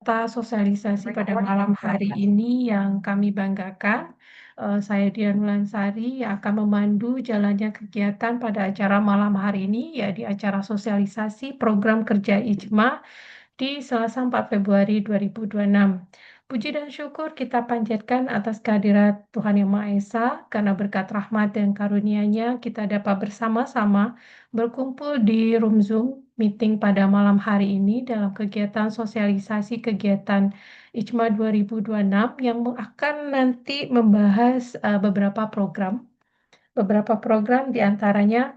peserta sosialisasi pada malam hari ini yang kami banggakan. Saya Dian Wulansari yang akan memandu jalannya kegiatan pada acara malam hari ini, ya di acara sosialisasi program kerja IJMA di Selasa 4 Februari 2026. Puji dan syukur kita panjatkan atas kehadirat Tuhan Yang Maha Esa, karena berkat rahmat dan karunia-Nya kita dapat bersama-sama berkumpul di room Zoom meeting pada malam hari ini dalam kegiatan sosialisasi kegiatan IJMA 2026 yang akan nanti membahas beberapa program. Beberapa program diantaranya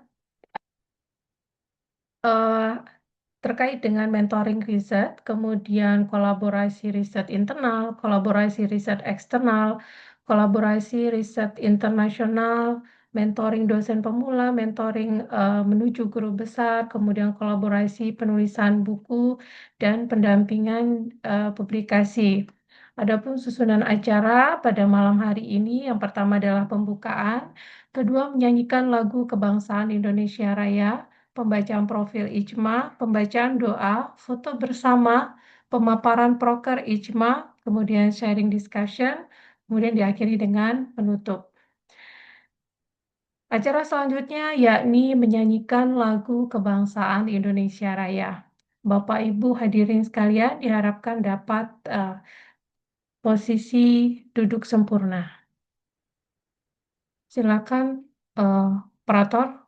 terkait dengan mentoring riset, kemudian kolaborasi riset internal, kolaborasi riset eksternal, kolaborasi riset internasional, mentoring dosen pemula, mentoring menuju guru besar, kemudian kolaborasi penulisan buku, dan pendampingan publikasi. Adapun susunan acara pada malam hari ini, yang pertama adalah pembukaan, kedua menyanyikan lagu kebangsaan Indonesia Raya, pembacaan profil IJMA, pembacaan doa, foto bersama, pemaparan proker IJMA, kemudian sharing discussion, kemudian diakhiri dengan penutup. Acara selanjutnya yakni menyanyikan lagu kebangsaan Indonesia Raya. Bapak Ibu hadirin sekalian diharapkan dapat posisi duduk sempurna. Silakan, operator.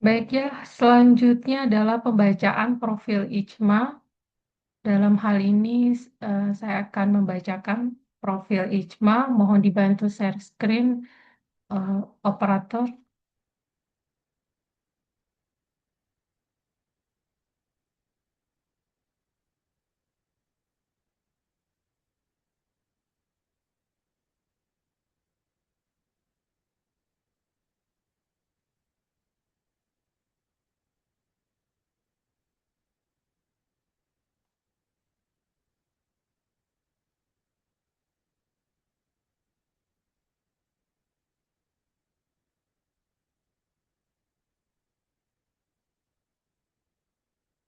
Baik ya, selanjutnya adalah pembacaan profil IJMA. Dalam hal ini saya akan membacakan profil IJMA. Mohon dibantu share screen, operator.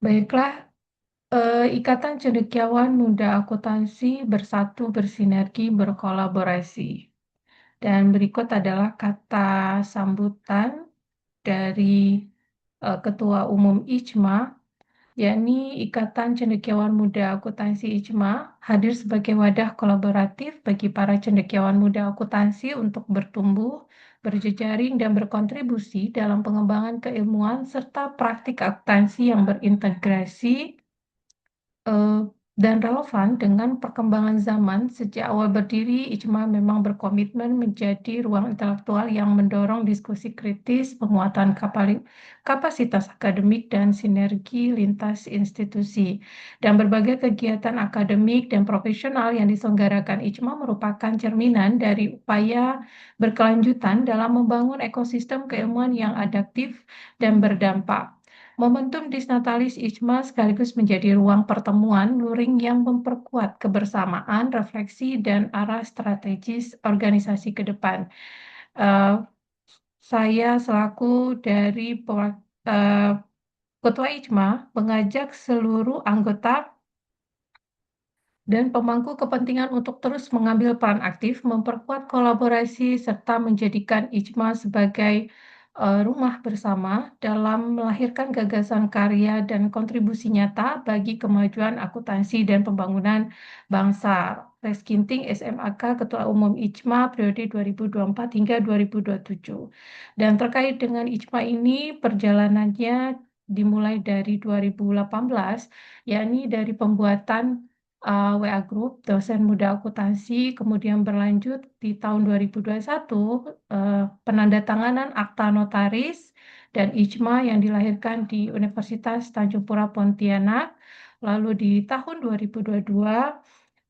Baiklah, Ikatan Cendekiawan Muda Akuntansi bersatu bersinergi berkolaborasi. Dan berikut adalah kata sambutan dari Ketua Umum IJMA, yakni Ikatan Cendekiawan Muda Akuntansi IJMA, hadir sebagai wadah kolaboratif bagi para cendekiawan muda akuntansi untuk bertumbuh, berjejaring, dan berkontribusi dalam pengembangan keilmuan serta praktik akuntansi yang berintegrasi dan relevan dengan perkembangan zaman. Sejak awal berdiri, IJMA memang berkomitmen menjadi ruang intelektual yang mendorong diskusi kritis, penguatan kapasitas akademik, dan sinergi lintas institusi. Dan berbagai kegiatan akademik dan profesional yang diselenggarakan IJMA merupakan cerminan dari upaya berkelanjutan dalam membangun ekosistem keilmuan yang adaptif dan berdampak. Momentum Disnatalis Ijma sekaligus menjadi ruang pertemuan luring yang memperkuat kebersamaan, refleksi, dan arah strategis organisasi ke depan. Eh, saya selaku dari Ketua Ijma mengajak seluruh anggota dan pemangku kepentingan untuk terus mengambil peran aktif, memperkuat kolaborasi, serta menjadikan IJMA sebagai rumah bersama dalam melahirkan gagasan karya dan kontribusi nyata bagi kemajuan akuntansi dan pembangunan bangsa. Reskinting SMAK Ketua Umum IJMA periode 2024 hingga 2027. Dan terkait dengan IJMA ini, perjalanannya dimulai dari 2018, yakni dari pembuatan WA Group dosen muda akuntansi, kemudian berlanjut di tahun 2021 penandatanganan akta notaris dan IJMA yang dilahirkan di Universitas Tanjung Pura Pontianak. Lalu di tahun 2022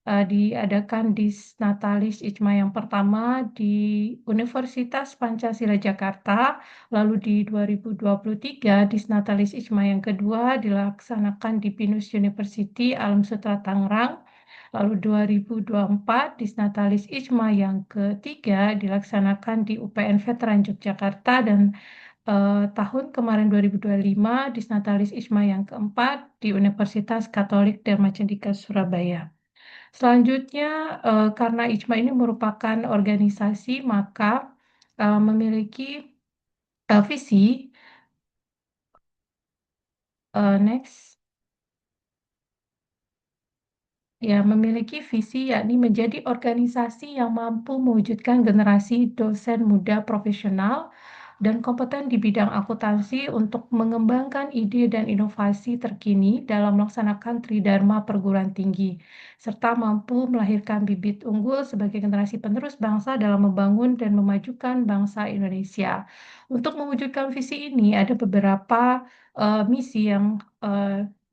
diadakan Disnatalis IJMA yang pertama di Universitas Pancasila Jakarta. Lalu di 2023 Disnatalis IJMA yang kedua dilaksanakan di Pinus University Alam Sutra Tangerang. Lalu 2024 Disnatalis IJMA yang ketiga dilaksanakan di UPN Veteran Yogyakarta, dan tahun kemarin 2025 Disnatalis IJMA yang keempat di Universitas Katolik Dharma Cendika Surabaya. Selanjutnya, karena IJMA ini merupakan organisasi, maka memiliki visi. Next. Ya, memiliki visi yakni menjadi organisasi yang mampu mewujudkan generasi dosen muda profesional dan kompeten di bidang akuntansi untuk mengembangkan ide dan inovasi terkini dalam melaksanakan Tridharma perguruan tinggi, serta mampu melahirkan bibit unggul sebagai generasi penerus bangsa dalam membangun dan memajukan bangsa Indonesia. Untuk mewujudkan visi ini, ada beberapa misi yang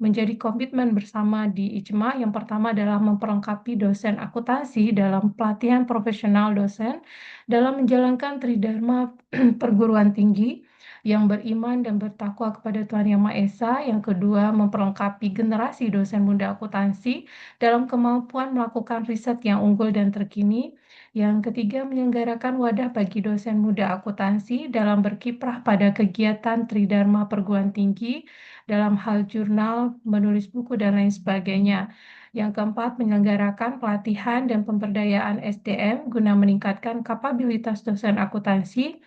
menjadi komitmen bersama di IJMA. Yang pertama adalah memperlengkapi dosen akuntansi dalam pelatihan profesional dosen dalam menjalankan Tridharma perguruan tinggi yang beriman dan bertakwa kepada Tuhan Yang Maha Esa. Yang kedua, memperlengkapi generasi dosen muda akuntansi dalam kemampuan melakukan riset yang unggul dan terkini. Yang ketiga, menyelenggarakan wadah bagi dosen muda akuntansi dalam berkiprah pada kegiatan Tridharma perguruan tinggi dalam hal jurnal, menulis buku, dan lain sebagainya. Yang keempat, menyelenggarakan pelatihan dan pemberdayaan SDM guna meningkatkan kapabilitas dosen akuntansi.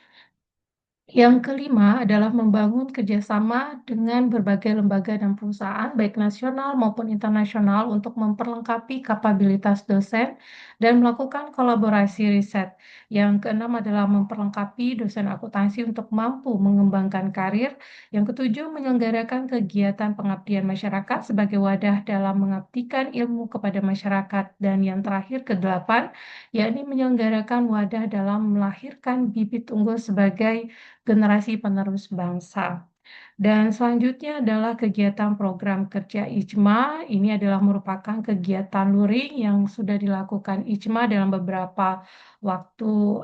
Yang kelima adalah membangun kerjasama dengan berbagai lembaga dan perusahaan, baik nasional maupun internasional, untuk memperlengkapi kapabilitas dosen dan melakukan kolaborasi riset. Yang keenam adalah memperlengkapi dosen akuntansi untuk mampu mengembangkan karir. Yang ketujuh, menyelenggarakan kegiatan pengabdian masyarakat sebagai wadah dalam mengabdikan ilmu kepada masyarakat. Dan yang terakhir, kedelapan, yakni menyelenggarakan wadah dalam melahirkan bibit unggul sebagai generasi penerus bangsa. Dan selanjutnya adalah kegiatan program kerja IJMA. Ini adalah merupakan kegiatan luring yang sudah dilakukan IJMA dalam beberapa waktu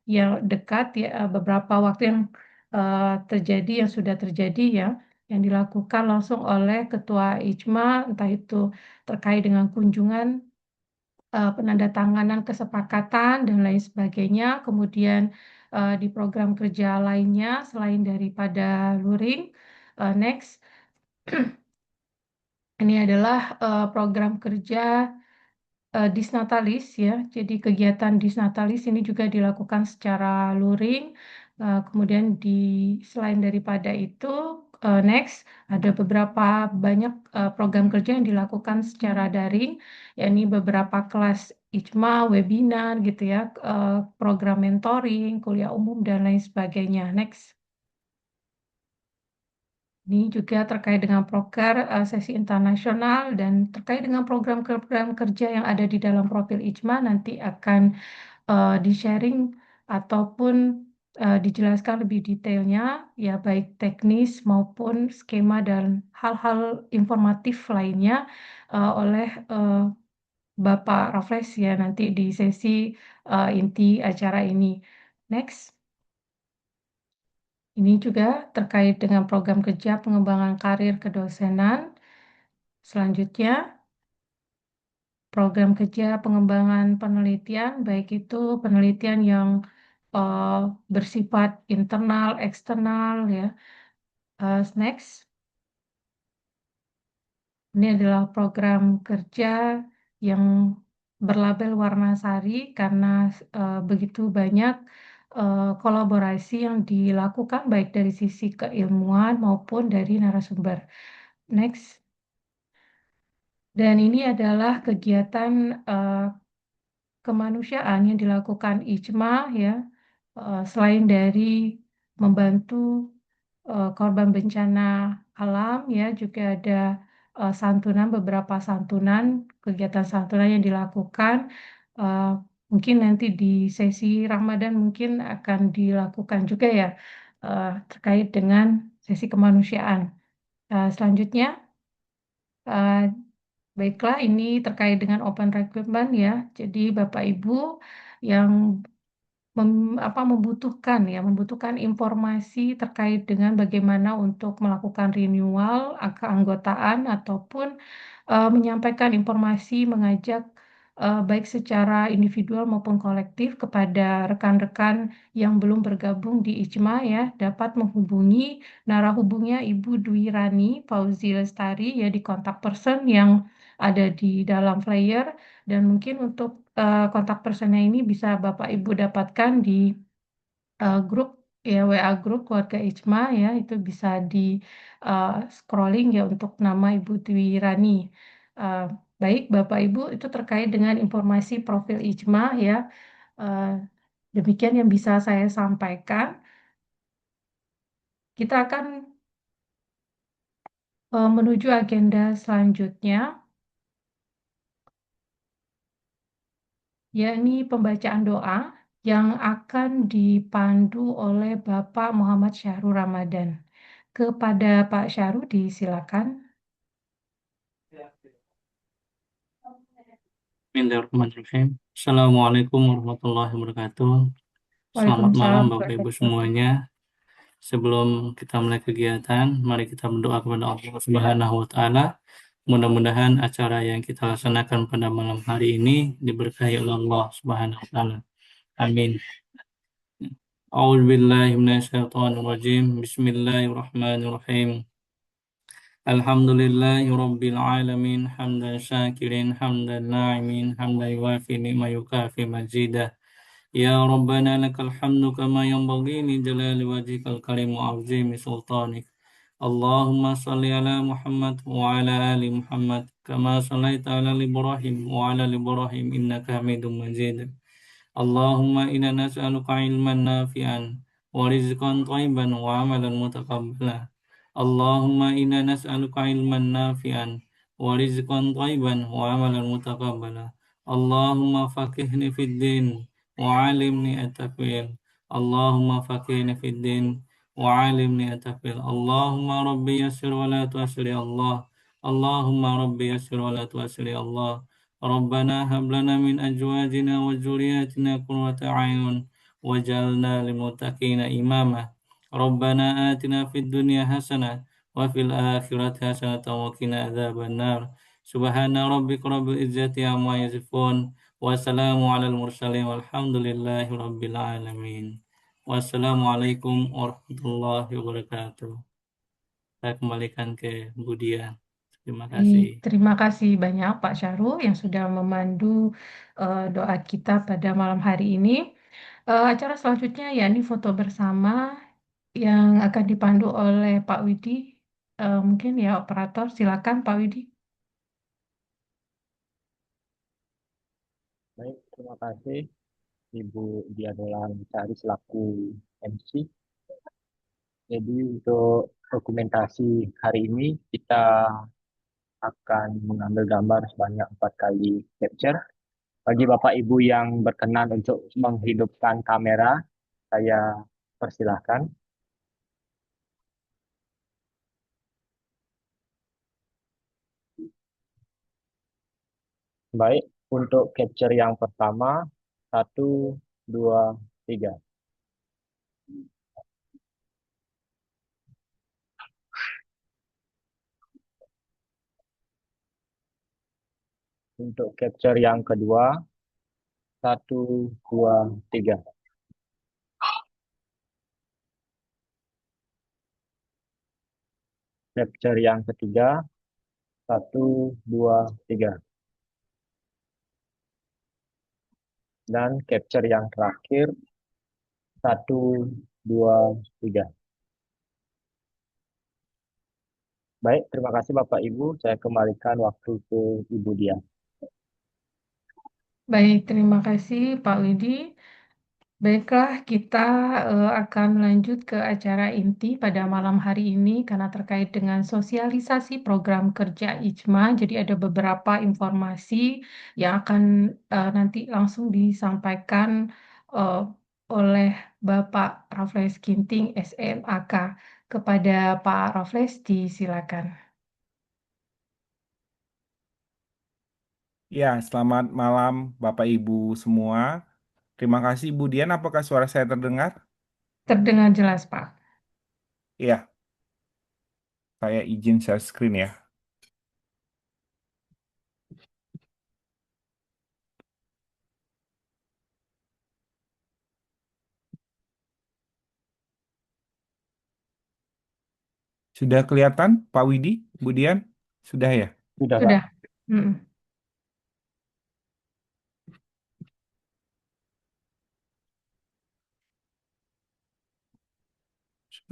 yang dekat, ya, beberapa waktu yang terjadi, yang sudah terjadi, ya, yang dilakukan langsung oleh Ketua IJMA, entah itu terkait dengan kunjungan, penandatanganan kesepakatan, dan lain sebagainya. Kemudian di program kerja lainnya selain daripada luring. Next. Ini adalah program kerja Disnatalis, ya. Jadi kegiatan Disnatalis ini juga dilakukan secara luring. Kemudian selain daripada itu, next, ada beberapa banyak program kerja yang dilakukan secara daring, yakni beberapa kelas IJMA, webinar gitu, ya, program mentoring, kuliah umum, dan lain sebagainya. Next. Ini juga terkait dengan proker sesi internasional dan terkait dengan program-program kerja yang ada di dalam profil IJMA nanti akan di-sharing ataupun dijelaskan lebih detailnya, ya baik teknis maupun skema dan hal-hal informatif lainnya oleh Bapak Raffles ya nanti di sesi inti acara ini. Next, ini juga terkait dengan program kerja pengembangan karir kedosenan. Selanjutnya, program kerja pengembangan penelitian, baik itu penelitian yang eh, bersifat internal, eksternal, ya. Next, ini adalah program kerja yang berlabel Warna-Sari karena begitu banyak kolaborasi yang dilakukan baik dari sisi keilmuan maupun dari narasumber. Next, dan ini adalah kegiatan eh, kemanusiaan yang dilakukan IJMA ya, selain dari membantu korban bencana alam ya, juga ada santunan, beberapa santunan, kegiatan santunan yang dilakukan. Eh, Mungkin nanti di sesi Ramadan mungkin akan dilakukan juga ya, terkait dengan sesi kemanusiaan. Selanjutnya, eh, baiklah, ini terkait dengan open recruitment ya. Jadi Bapak Ibu yang membutuhkan informasi terkait dengan bagaimana untuk melakukan renewal keanggotaan ataupun menyampaikan informasi mengajak baik secara individual maupun kolektif kepada rekan-rekan yang belum bergabung di IJMA ya dapat menghubungi narahubungnya Ibu Dwi Rani Fauzi Lestari ya di kontak person yang ada di dalam flyer, dan mungkin untuk kontak personnya ini bisa Bapak Ibu dapatkan di grup ya, WA grup keluarga Ijma ya, itu bisa di scrolling ya untuk nama Ibu Dwi Rani. Eh, Baik Bapak Ibu, itu terkait dengan informasi profil Ijma ya. Eh, Demikian yang bisa saya sampaikan. Kita akan menuju agenda selanjutnya, yakni pembacaan doa yang akan dipandu oleh Bapak Muhammad Syahrul Ramadan. Kepada Pak Syahrul disilakan. Bismillahirrahmanirrahim. Assalamualaikum warahmatullahi wabarakatuh. Selamat malam Waalaikumsalam Bapak Ibu warahmatullahi wabarakatuh. semuanya. Sebelum kita mulai kegiatan, mari kita berdoa kepada Allah Subhanahu wa taala. Mudah-mudahan acara yang kita laksanakan pada malam hari ini diberkahi oleh Allah Subhanahu wa taala. Amin. A'udzubillahi minasyaitonirrajim. Bismillahirrahmanirrahim. Alhamdulillahi Rabbil Alamin. Hamdan syakirin, hamdan na'imin, hamdan yuwafi ni'ma yukafi majidah. Ya Rabbana lakal hamdu kama yanbaghi li jalali wajhikal karim wa azimi sultanik. Allahumma salli ala Muhammad wa ala ali Muhammad kama sallaita ala Ibrahim wa ala Ibrahim innaka Hamidum Majid. Allahumma inna nas'aluka ilman nafi'an wa rizqan thayyiban wa amalan mutaqabbala. Allahumma inna nas'aluka ilman nafi'an wa rizqan thayyiban wa amalan mutaqabbala. Allahumma faqihni fid din wa 'allimni at-tawil. Allahumma faqihni fid din wa 'allimni at-tawil. Allahumma rabbi yassir wa la tu'assir ya Allah. Allahumma rabbi yassir wa la tu'assir ya Allah. ربنا هب لنا من أزواجنا وذرياتنا قرة أعين واجعلنا للمتقين إماما ربنا آتنا في الدنيا حسنة وفي الآخرة حسنة وقنا عذاب النار سبحان ربك رب العزة عما يصفون والسلام على المرسلين والحمد لله رب العالمين والسلام عليكم ورحمة الله وبركاته. Saya kembalikan ke Budia. Terima Baik, kasih. terima kasih banyak Pak Syahrul yang sudah memandu doa kita pada malam hari ini. Acara selanjutnya yakni foto bersama yang akan dipandu oleh Pak Widi. Mungkin ya operator, silakan Pak Widi. Baik, terima kasih Ibu Dia Dolan Sari selaku MC. Jadi untuk dokumentasi hari ini kita akan mengambil gambar sebanyak 4 kali capture. Bagi Bapak Ibu yang berkenan untuk menghidupkan kamera, saya persilahkan. Baik, untuk capture yang pertama, 1, 2, 3. Untuk capture yang kedua, 1, 2, 3. Capture yang ketiga, 1, 2, 3. Dan capture yang terakhir, 1, 2, 3. Baik, terima kasih Bapak Ibu. Saya kembalikan waktu ke Ibu Dia. Baik, terima kasih Pak Widi. Baiklah, kita akan lanjut ke acara inti pada malam hari ini karena terkait dengan sosialisasi program kerja IJMA. Jadi ada beberapa informasi yang akan nanti langsung disampaikan eh, oleh Bapak Raffles Ginting, SMAK. Kepada Pak Raffles, disilakan. Ya, selamat malam Bapak Ibu semua. Terima kasih Bu Dian, apakah suara saya terdengar? Terdengar jelas, Pak. Iya, saya izin share screen ya. Sudah kelihatan Pak Widi, Bu Dian? Sudah ya? Sudah, Pak. Sudah. Mm.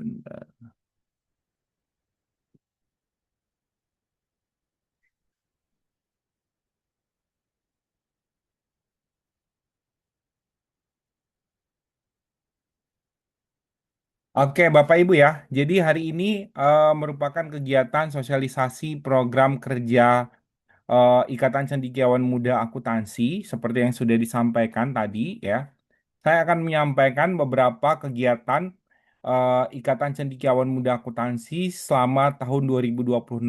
Sebentar. Oke, Bapak Ibu ya. Jadi hari ini merupakan kegiatan sosialisasi program kerja Ikatan Cendekiawan Muda Akuntansi seperti yang sudah disampaikan tadi ya. Saya akan menyampaikan beberapa kegiatan Ikatan Cendekiawan Muda Akuntansi selama tahun 2026.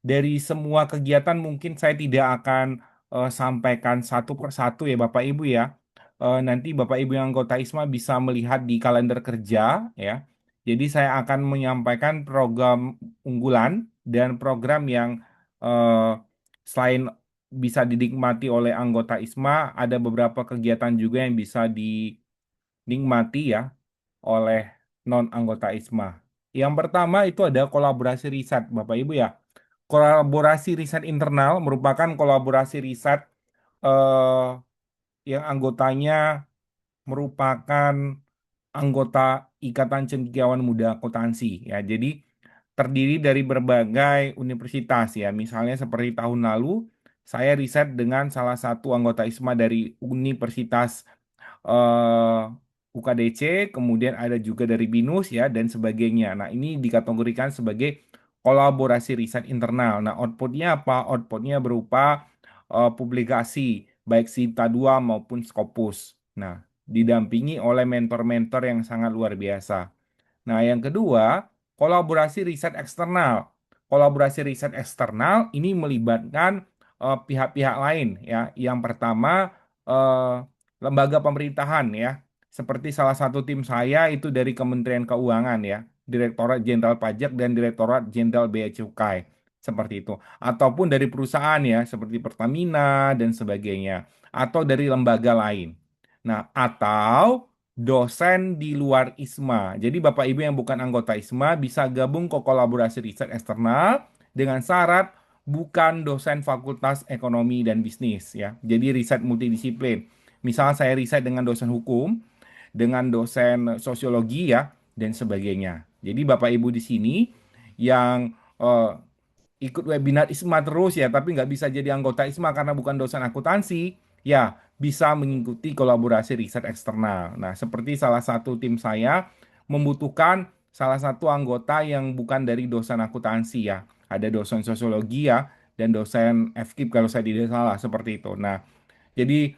Dari semua kegiatan mungkin saya tidak akan sampaikan satu persatu ya Bapak Ibu ya. Nanti Bapak Ibu yang anggota ISMA bisa melihat di kalender kerja ya. Jadi saya akan menyampaikan program unggulan dan program yang eh, selain bisa dinikmati oleh anggota ISMA, ada beberapa kegiatan juga yang bisa dinikmati ya oleh non anggota ISMA. Yang pertama itu ada kolaborasi riset Bapak Ibu ya. Kolaborasi riset internal merupakan kolaborasi riset eh, yang anggotanya merupakan anggota Ikatan Cendekiawan Muda Akuntansi ya. Jadi terdiri dari berbagai universitas ya. Misalnya seperti tahun lalu saya riset dengan salah satu anggota ISMA dari Universitas UKDC, kemudian ada juga dari BINUS ya dan sebagainya. Nah, ini dikategorikan sebagai kolaborasi riset internal. Nah, outputnya apa? Outputnya berupa publikasi baik Sinta 2 maupun Scopus. Nah, didampingi oleh mentor-mentor yang sangat luar biasa. Nah, yang kedua, kolaborasi riset eksternal. Kolaborasi riset eksternal ini melibatkan pihak-pihak lain ya. Yang pertama lembaga pemerintahan ya. Seperti salah satu tim saya itu dari Kementerian Keuangan ya, Direktorat Jenderal Pajak dan Direktorat Jenderal Bea Cukai. Seperti itu. Ataupun dari perusahaan ya, seperti Pertamina dan sebagainya. Atau dari lembaga lain. Nah, atau dosen di luar ISMA. Jadi Bapak Ibu yang bukan anggota ISMA bisa gabung ke kolaborasi riset eksternal dengan syarat bukan dosen Fakultas Ekonomi dan Bisnis ya. Jadi riset multidisiplin. Misal saya riset dengan dosen hukum, dengan dosen sosiologi ya dan sebagainya. Jadi Bapak Ibu di sini yang ikut webinar ISMA terus ya, tapi nggak bisa jadi anggota ISMA karena bukan dosen akuntansi, ya bisa mengikuti kolaborasi riset eksternal. Nah, seperti salah satu tim saya membutuhkan salah satu anggota yang bukan dari dosen akuntansi ya. Ada dosen sosiologi ya dan dosen FKIP kalau saya tidak salah seperti itu. Nah, jadi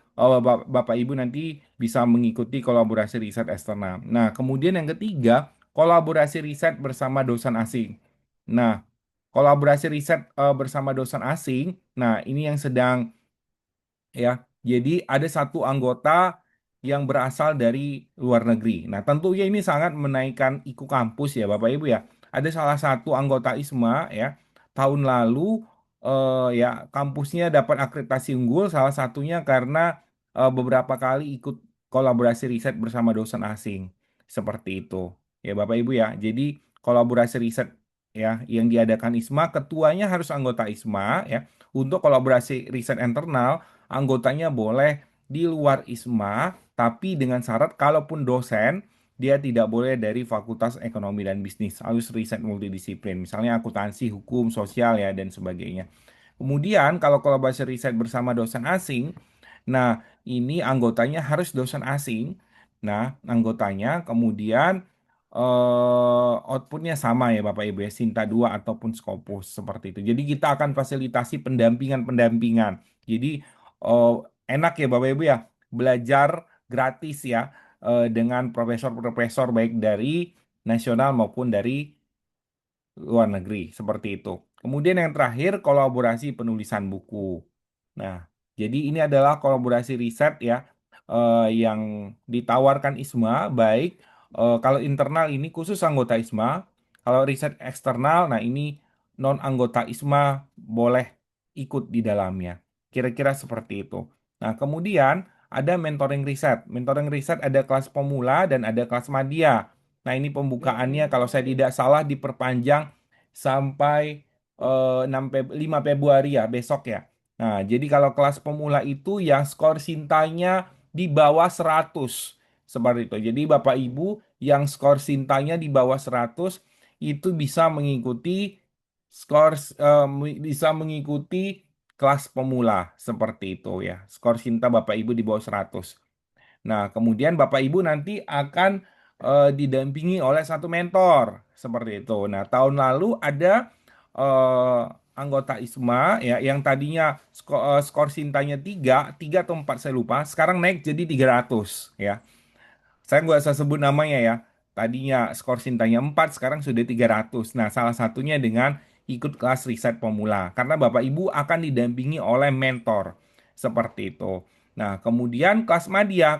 Bapak Ibu nanti bisa mengikuti kolaborasi riset eksternal. Nah, kemudian yang ketiga, kolaborasi riset bersama dosen asing. Nah, kolaborasi riset bersama dosen asing. Nah, ini yang sedang ya. Jadi ada satu anggota yang berasal dari luar negeri. Nah, tentunya ini sangat menaikkan IQ kampus ya, Bapak Ibu ya. Ada salah satu anggota ISMA ya, tahun lalu ya kampusnya dapat akreditasi unggul salah satunya karena beberapa kali ikut kolaborasi riset bersama dosen asing. Seperti itu. Ya, Bapak Ibu ya. Jadi kolaborasi riset ya yang diadakan ISMA, ketuanya harus anggota ISMA ya. Untuk kolaborasi riset internal anggotanya boleh di luar ISMA, tapi dengan syarat kalaupun dosen, dia tidak boleh dari Fakultas Ekonomi dan Bisnis, harus riset multidisiplin, misalnya akuntansi, hukum, sosial ya, dan sebagainya. Kemudian kalau kolaborasi riset bersama dosen asing, nah ini anggotanya harus dosen asing. Nah, anggotanya kemudian outputnya sama ya Bapak Ibu ya, Sinta 2 ataupun Scopus seperti itu. Jadi kita akan fasilitasi pendampingan-pendampingan. Jadi eh, enak ya Bapak Ibu ya, belajar gratis ya dengan profesor-profesor baik dari nasional maupun dari luar negeri seperti itu. Kemudian yang terakhir kolaborasi penulisan buku. Nah, jadi ini adalah kolaborasi riset ya yang ditawarkan ISMA baik kalau internal ini khusus anggota ISMA, kalau riset eksternal nah ini non anggota ISMA boleh ikut di dalamnya. Kira-kira seperti itu. Nah, kemudian ada mentoring riset. Mentoring riset ada kelas pemula dan ada kelas madya. Nah, ini pembukaannya kalau saya tidak salah diperpanjang sampai 5 Februari ya, besok ya. Nah, jadi kalau kelas pemula itu yang skor sintanya di bawah 100. Seperti itu. Jadi Bapak Ibu yang skor sintanya di bawah 100 itu bisa mengikuti bisa mengikuti kelas pemula seperti itu ya. Skor sinta Bapak Ibu di bawah 100. Nah, kemudian Bapak Ibu nanti akan didampingi oleh satu mentor seperti itu. Nah, tahun lalu ada eh, anggota ISMA ya yang tadinya skor sintanya 3 atau 4 saya lupa, sekarang naik jadi 300 ya. Saya nggak usah sebut namanya ya. Tadinya skor sintanya 4, sekarang sudah 300. Nah, salah satunya dengan ikut kelas riset pemula. Karena Bapak Ibu akan didampingi oleh mentor. Seperti itu. Nah, kemudian kelas madya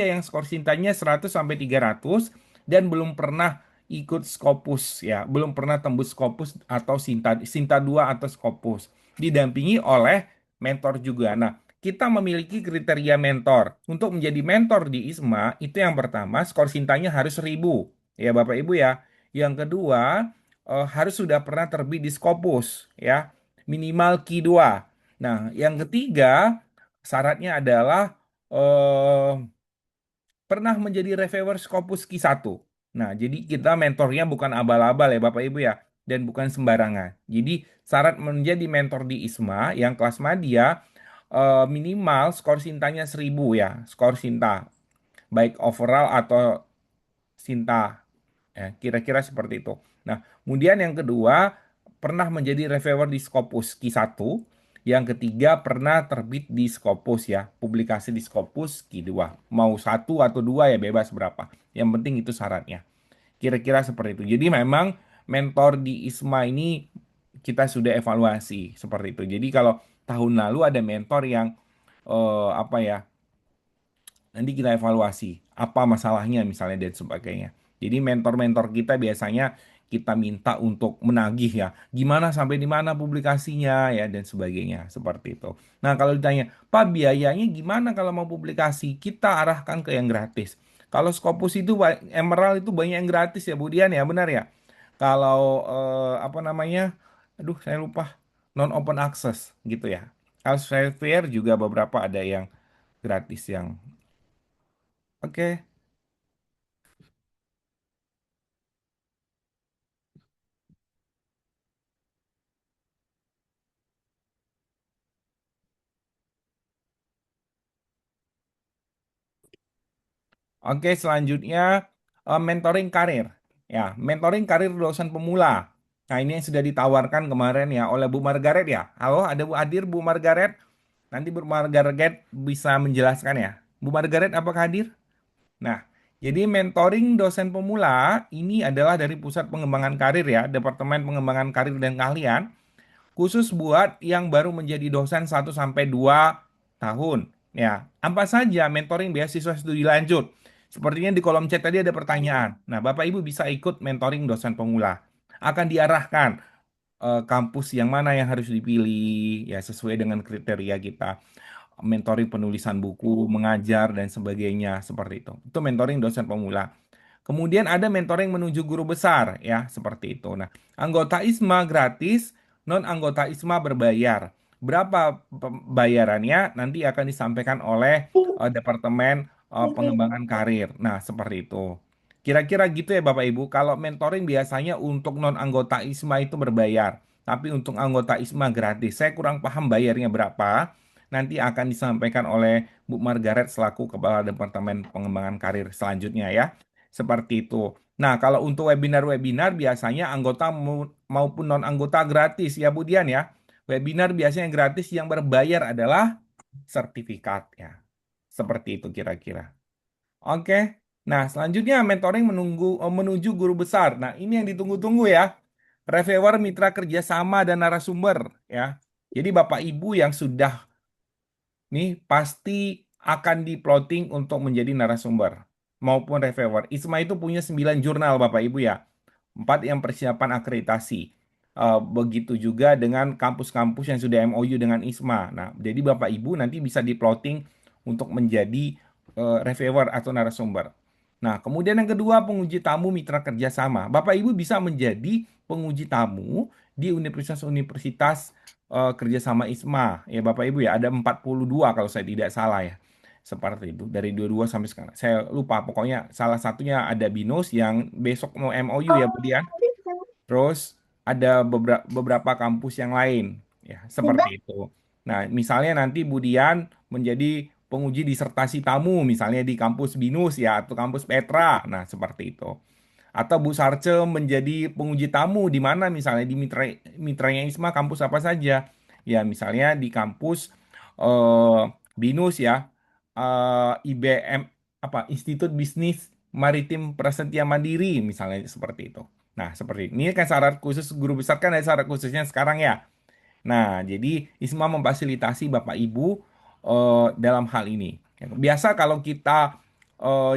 yang skor sintanya 100 sampai 300 dan belum pernah ikut Scopus ya, belum pernah tembus Scopus atau Sinta 2 atau Scopus. Didampingi oleh mentor juga. Nah, kita memiliki kriteria mentor. Untuk menjadi mentor di ISMA, itu yang pertama, skor sintanya harus 1.000. Ya, Bapak Ibu ya. Yang kedua, harus sudah pernah terbit di Scopus. Ya, minimal Q2. Nah, yang ketiga, syaratnya adalah pernah menjadi reviewer Scopus Q1. Nah, jadi kita mentornya bukan abal-abal ya Bapak Ibu ya. Dan bukan sembarangan. Jadi, syarat menjadi mentor di ISMA yang kelas madya minimal skor Sintanya 1.000 ya, skor Sinta, baik overall atau Sinta, ya, kira-kira seperti itu. Nah, kemudian yang kedua, pernah menjadi reviewer di Scopus Q1, yang ketiga pernah terbit di Scopus ya, publikasi di Scopus Q2. Mau satu atau dua ya bebas berapa. Yang penting itu syaratnya. Kira-kira seperti itu. Jadi memang mentor di ISMA ini kita sudah evaluasi seperti itu. Jadi kalau tahun lalu ada mentor yang apa ya, nanti kita evaluasi apa masalahnya misalnya dan sebagainya. Jadi mentor-mentor kita biasanya kita minta untuk menagih ya, gimana sampai di mana publikasinya ya dan sebagainya seperti itu. Nah kalau ditanya, Pak biayanya gimana kalau mau publikasi? Kita arahkan ke yang gratis. Kalau Scopus itu Emerald itu banyak yang gratis ya Bu Dian ya, benar ya? Kalau apa namanya? Aduh saya lupa, non open access gitu ya. Elsevier juga beberapa ada yang gratis yang oke. Oke, selanjutnya mentoring karir. Ya, mentoring karir dosen pemula. Nah, ini yang sudah ditawarkan kemarin ya oleh Bu Margaret ya. Halo, ada Bu hadir Bu Margaret? Nanti Bu Margaret bisa menjelaskan ya. Bu Margaret apakah hadir? Nah, jadi mentoring dosen pemula ini adalah dari Pusat Pengembangan Karir ya, Departemen Pengembangan Karir dan Keahlian, khusus buat yang baru menjadi dosen 1 sampai 2 tahun. Ya, apa saja mentoring beasiswa studi lanjut? Sepertinya di kolom chat tadi ada pertanyaan. Nah, Bapak Ibu bisa ikut mentoring dosen pemula. Akan diarahkan kampus yang mana yang harus dipilih ya sesuai dengan kriteria kita, mentoring penulisan buku, mengajar dan sebagainya seperti itu. Itu mentoring dosen pemula. Kemudian ada mentoring menuju guru besar ya, seperti itu. Nah, anggota ISMA gratis, non anggota ISMA berbayar. Berapa bayarannya nanti akan disampaikan oleh Departemen Pengembangan Karir. Nah, seperti itu. Kira-kira gitu ya Bapak Ibu. Kalau mentoring biasanya untuk non anggota ISMA itu berbayar, tapi untuk anggota ISMA gratis. Saya kurang paham bayarnya berapa. Nanti akan disampaikan oleh Bu Margaret selaku Kepala Departemen Pengembangan Karir selanjutnya ya. Seperti itu. Nah, kalau untuk webinar-webinar biasanya anggota maupun non-anggota gratis ya Bu Dian ya. Webinar biasanya gratis, yang berbayar adalah sertifikat ya. Seperti itu kira-kira. Oke. Nah, selanjutnya mentoring menuju guru besar. Nah, ini yang ditunggu-tunggu ya. Reviewer mitra kerjasama dan narasumber ya. Jadi Bapak Ibu yang sudah nih pasti akan di-plotting untuk menjadi narasumber maupun reviewer. ISMA itu punya 9 jurnal Bapak Ibu ya. 4 yang persiapan akreditasi. Begitu juga dengan kampus-kampus yang sudah MOU dengan ISMA. Nah, jadi Bapak Ibu nanti bisa di-plotting untuk menjadi reviewer atau narasumber. Nah, kemudian yang kedua, penguji tamu mitra kerjasama. Bapak Ibu bisa menjadi penguji tamu di universitas-universitas kerjasama ISMA. Ya Bapak Ibu ya, ada 42 kalau saya tidak salah ya. Seperti itu, dari 22 sampai sekarang. Saya lupa, pokoknya salah satunya ada BINUS yang besok mau MOU ya Bu Dian. Terus ada beberapa kampus yang lain, ya seperti itu. Nah, misalnya nanti Bu Dian menjadi penguji disertasi tamu, misalnya di kampus BINUS ya, atau kampus Petra. Nah, seperti itu. Atau Bu Sarce menjadi penguji tamu di mana, misalnya di mitranya ISMA kampus apa saja. Ya, misalnya di kampus eh, BINUS ya, IBM apa Institut Bisnis Maritim Prasetya Mandiri misalnya seperti itu. Nah, seperti ini kan syarat khusus guru besar, kan ada syarat khususnya sekarang ya. Nah, jadi ISMA memfasilitasi Bapak Ibu dalam hal ini. Biasa kalau kita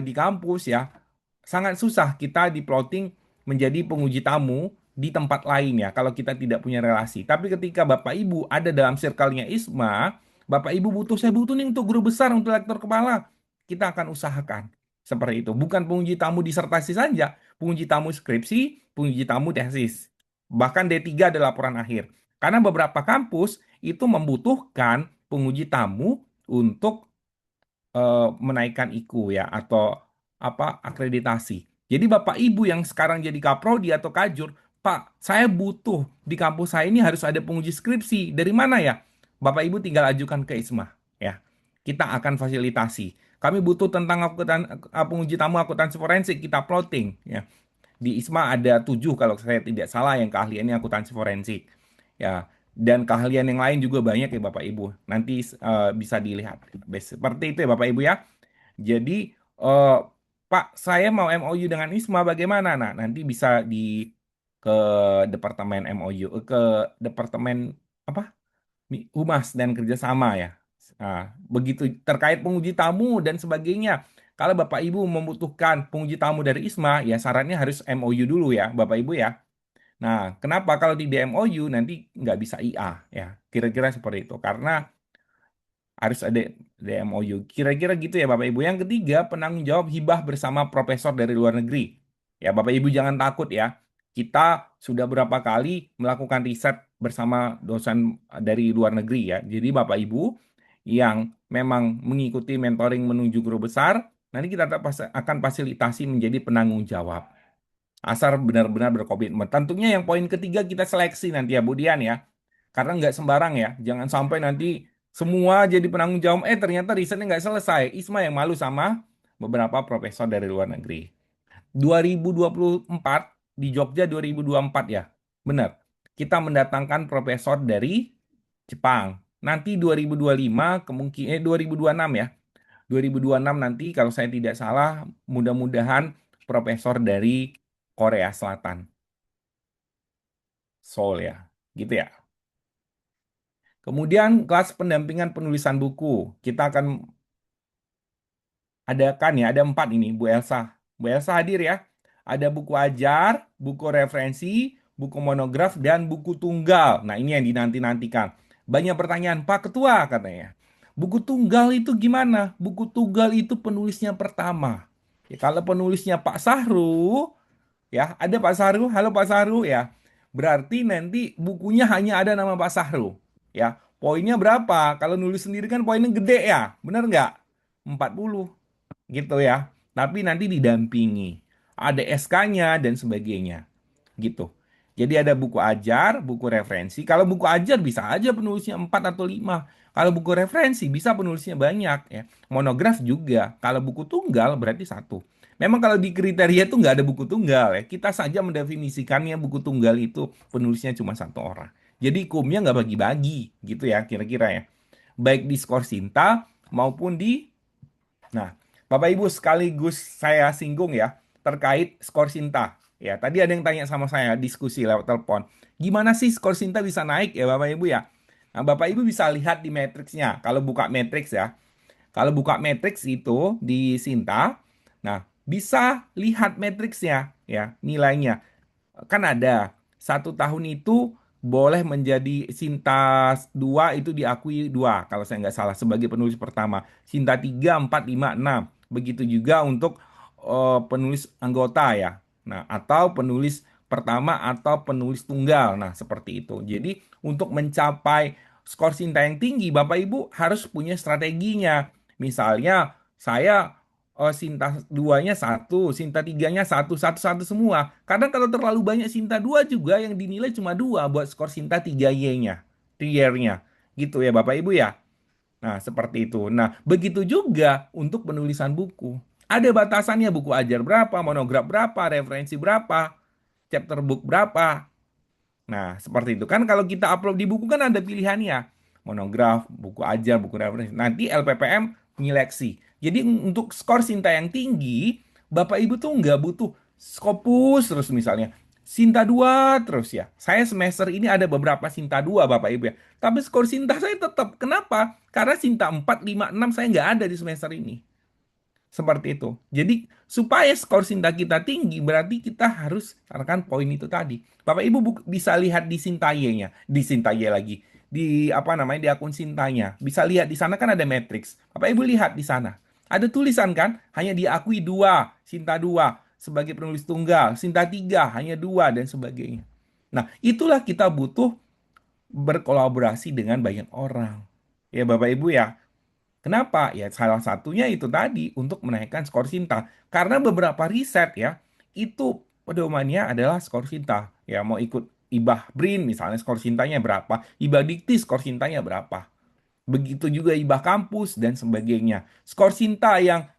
di kampus ya, sangat susah kita di plotting menjadi penguji tamu di tempat lain ya, kalau kita tidak punya relasi. Tapi ketika Bapak Ibu ada dalam circle-nya ISMA, Bapak Ibu saya butuh nih untuk guru besar, untuk lektor kepala, kita akan usahakan. Seperti itu. Bukan penguji tamu disertasi saja, penguji tamu skripsi, penguji tamu tesis. Bahkan D3 ada laporan akhir. Karena beberapa kampus itu membutuhkan penguji tamu untuk menaikkan IQ ya, atau apa akreditasi. Jadi Bapak Ibu yang sekarang jadi kaprodi atau kajur, Pak, saya butuh di kampus saya ini harus ada penguji skripsi. Dari mana ya? Bapak Ibu tinggal ajukan ke ISMA ya. Kita akan fasilitasi. Kami butuh tentang penguji tamu akuntansi forensik, kita plotting ya. Di ISMA ada 7 kalau saya tidak salah yang keahliannya akuntansi forensik. Ya, dan keahlian yang lain juga banyak ya Bapak Ibu. Nanti bisa dilihat. Seperti itu ya Bapak Ibu ya. Jadi Pak, saya mau MOU dengan ISMA bagaimana? Nah, nanti bisa ke departemen MOU, ke departemen apa? Humas dan kerjasama ya. Nah, begitu terkait penguji tamu dan sebagainya. Kalau Bapak Ibu membutuhkan penguji tamu dari ISMA, ya syaratnya harus MOU dulu ya, Bapak Ibu ya. Nah, kenapa kalau di DMOU nanti nggak bisa IA ya? Kira-kira seperti itu. Karena harus ada DMOU. Kira-kira gitu ya Bapak Ibu. Yang ketiga, penanggung jawab hibah bersama profesor dari luar negeri. Ya Bapak Ibu jangan takut ya. Kita sudah berapa kali melakukan riset bersama dosen dari luar negeri ya. Jadi Bapak Ibu yang memang mengikuti mentoring menuju guru besar, nanti kita akan fasilitasi menjadi penanggung jawab. Asal benar-benar berkomitmen. Tentunya yang poin ketiga kita seleksi nanti ya Bu Dian ya. Karena nggak sembarang ya. Jangan sampai nanti semua jadi penanggung jawab. Ternyata risetnya nggak selesai. ISMA yang malu sama beberapa profesor dari luar negeri. 2024 di Jogja 2024 ya. Benar. Kita mendatangkan profesor dari Jepang. Nanti 2025 kemungkinan 2026 ya. 2026 nanti kalau saya tidak salah mudah-mudahan profesor dari Korea Selatan. Seoul ya. Gitu ya. Kemudian kelas pendampingan penulisan buku. Kita akan adakan ya, ada 4 ini, Bu Elsa. Bu Elsa hadir ya. Ada buku ajar, buku referensi, buku monograf, dan buku tunggal. Nah, ini yang dinanti-nantikan. Banyak pertanyaan, Pak Ketua katanya. Buku tunggal itu gimana? Buku tunggal itu penulisnya pertama. Ya, kalau penulisnya Pak Sahru, ya, ada Pak Sahru, halo Pak Sahru ya. Berarti nanti bukunya hanya ada nama Pak Sahru. Ya, poinnya berapa? Kalau nulis sendiri kan poinnya gede ya, benar nggak? 40 gitu ya. Tapi nanti didampingi. Ada SK-nya dan sebagainya. Gitu. Jadi ada buku ajar, buku referensi. Kalau buku ajar bisa aja penulisnya 4 atau 5. Kalau buku referensi bisa penulisnya banyak ya. Monograf juga. Kalau buku tunggal berarti 1. Memang kalau di kriteria itu nggak ada buku tunggal ya. Kita saja mendefinisikannya buku tunggal itu penulisnya cuma 1 orang. Jadi hukumnya nggak bagi-bagi gitu ya kira-kira ya. Baik di skor Sinta maupun di. Nah, Bapak Ibu sekaligus saya singgung ya terkait skor Sinta. Ya, tadi ada yang tanya sama saya diskusi lewat telepon. Gimana sih skor Sinta bisa naik ya Bapak Ibu ya? Nah, Bapak Ibu bisa lihat di matriksnya. Kalau buka matriks ya. Kalau buka matriks itu di Sinta, nah bisa lihat matriksnya ya, nilainya. Kan ada 1 tahun itu boleh menjadi Sinta 2 itu diakui 2 kalau saya nggak salah sebagai penulis pertama. Sinta 3, 4, 5, 6. Begitu juga untuk penulis anggota ya. Nah, atau penulis pertama atau penulis tunggal. Nah, seperti itu. Jadi, untuk mencapai skor Sinta yang tinggi, Bapak Ibu harus punya strateginya. Misalnya, saya Sinta 2-nya 1, Sinta 3-nya 1, 1, 1 semua. Kadang kalau terlalu banyak Sinta 2 juga yang dinilai cuma 2 buat skor Sinta 3Y-nya, 3-nya. Gitu ya Bapak Ibu ya. Nah, seperti itu. Nah, begitu juga untuk penulisan buku. Ada batasannya buku ajar berapa, monograf berapa, referensi berapa, chapter book berapa. Nah, seperti itu. Kan kalau kita upload di buku kan ada pilihannya. Monograf, buku ajar, buku referensi. Nanti LPPM menyeleksi. Jadi untuk skor Sinta yang tinggi, Bapak Ibu tuh nggak butuh Scopus terus misalnya. Sinta 2 terus ya. Saya semester ini ada beberapa Sinta 2 Bapak Ibu ya. Tapi skor Sinta saya tetap. Kenapa? Karena Sinta 4, 5, 6 saya nggak ada di semester ini. Seperti itu. Jadi supaya skor Sinta kita tinggi berarti kita harus tekan poin itu tadi. Bapak Ibu bisa lihat di Sintaye-nya, di Sintaye lagi, di apa namanya di akun Sintanya. Bisa lihat di sana kan ada matriks. Bapak Ibu lihat di sana. Ada tulisan kan hanya diakui 2, Sinta 2 sebagai penulis tunggal, Sinta 3 hanya 2 dan sebagainya. Nah, itulah kita butuh berkolaborasi dengan banyak orang. Ya Bapak Ibu ya. Kenapa? Ya salah satunya itu tadi untuk menaikkan skor Sinta. Karena beberapa riset ya, itu pedomannya adalah skor Sinta. Ya mau ikut IBAH BRIN misalnya skor Sintanya berapa, IBAH Dikti skor Sintanya berapa. Begitu juga IBAH kampus dan sebagainya. Skor Sinta yang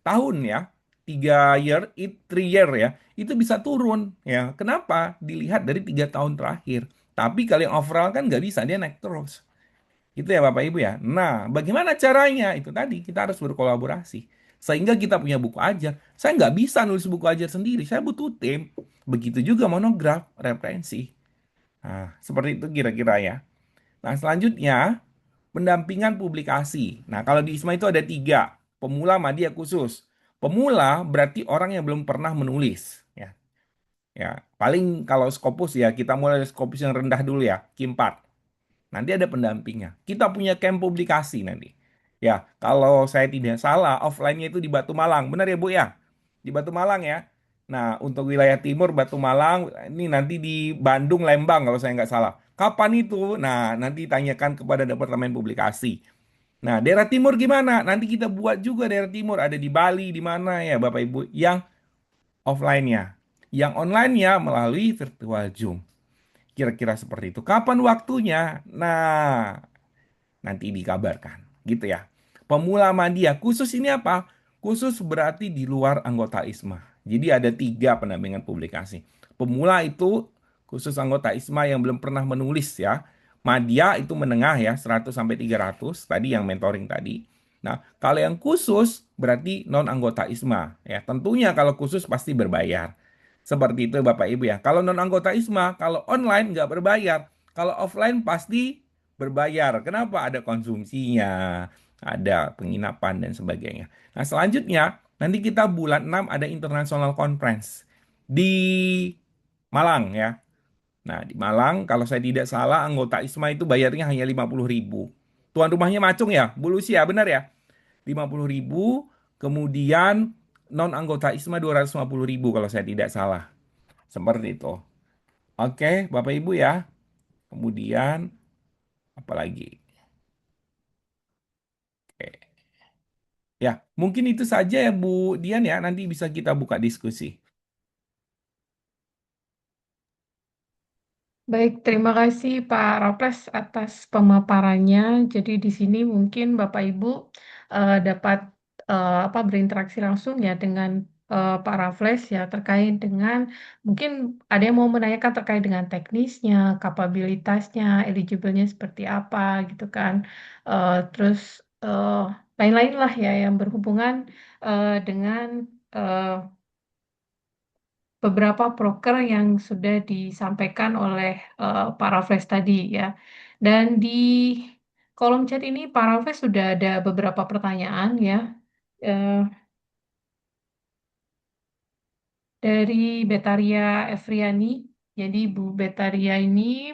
tahun ya, 3 year ya, itu bisa turun ya. Kenapa? Dilihat dari 3 tahun terakhir. Tapi kalau yang overall kan nggak bisa, dia naik terus. Gitu ya Bapak Ibu ya. Nah, bagaimana caranya? Itu tadi kita harus berkolaborasi. Sehingga kita punya buku ajar. Saya nggak bisa nulis buku ajar sendiri. Saya butuh tim. Begitu juga monograf, referensi. Nah, seperti itu kira-kira ya. Nah, selanjutnya pendampingan publikasi. Nah, kalau di ISMA itu ada 3. Pemula, madya, khusus. Pemula berarti orang yang belum pernah menulis. Ya, ya. Paling kalau Scopus ya, kita mulai dari Scopus yang rendah dulu ya, Q4. Nanti ada pendampingnya. Kita punya camp publikasi nanti. Ya, kalau saya tidak salah, offline-nya itu di Batu Malang. Benar ya, Bu ya? Di Batu Malang ya. Nah, untuk wilayah timur Batu Malang, ini nanti di Bandung, Lembang kalau saya nggak salah. Kapan itu? Nah, nanti tanyakan kepada Departemen Publikasi. Nah, daerah timur gimana? Nanti kita buat juga daerah timur. Ada di Bali, di mana ya Bapak Ibu? Yang offline-nya. Yang online-nya melalui virtual Zoom. Kira-kira seperti itu. Kapan waktunya? Nah, nanti dikabarkan. Gitu ya. Pemula Madya. Khusus ini apa? Khusus berarti di luar anggota ISMA. Jadi ada 3 pendampingan publikasi. Pemula itu khusus anggota ISMA yang belum pernah menulis ya. Madya itu menengah ya, 100 sampai 300 tadi yang mentoring tadi. Nah, kalau yang khusus berarti non anggota ISMA ya. Tentunya kalau khusus pasti berbayar. Seperti itu Bapak Ibu ya. Kalau non anggota ISMA, kalau online nggak berbayar. Kalau offline pasti berbayar. Kenapa? Ada konsumsinya, ada penginapan dan sebagainya. Nah, selanjutnya nanti kita bulan 6 ada International Conference di Malang ya. Nah, di Malang kalau saya tidak salah anggota ISMA itu bayarnya hanya 50.000. Tuan rumahnya Macung ya, Bu Lucia, benar ya? 50.000, kemudian non anggota ISMA 250.000 kalau saya tidak salah. Seperti itu. Oke, Bapak Ibu ya. Kemudian apa lagi? Oke. Ya, mungkin itu saja ya Bu Dian ya. Nanti bisa kita buka diskusi. Baik, terima kasih Pak Raples atas pemaparannya. Jadi di sini mungkin Bapak Ibu dapat berinteraksi langsung ya dengan Pak Raffles ya terkait dengan mungkin ada yang mau menanyakan terkait dengan teknisnya, kapabilitasnya, eligible-nya seperti apa gitu kan. Terus lain-lain lah ya yang berhubungan dengan eh, beberapa proker yang sudah disampaikan oleh Pak Raffles tadi ya. Dan di kolom chat ini Pak Raffles sudah ada beberapa pertanyaan ya eh, dari Betaria Efriani. Jadi Bu Betaria ini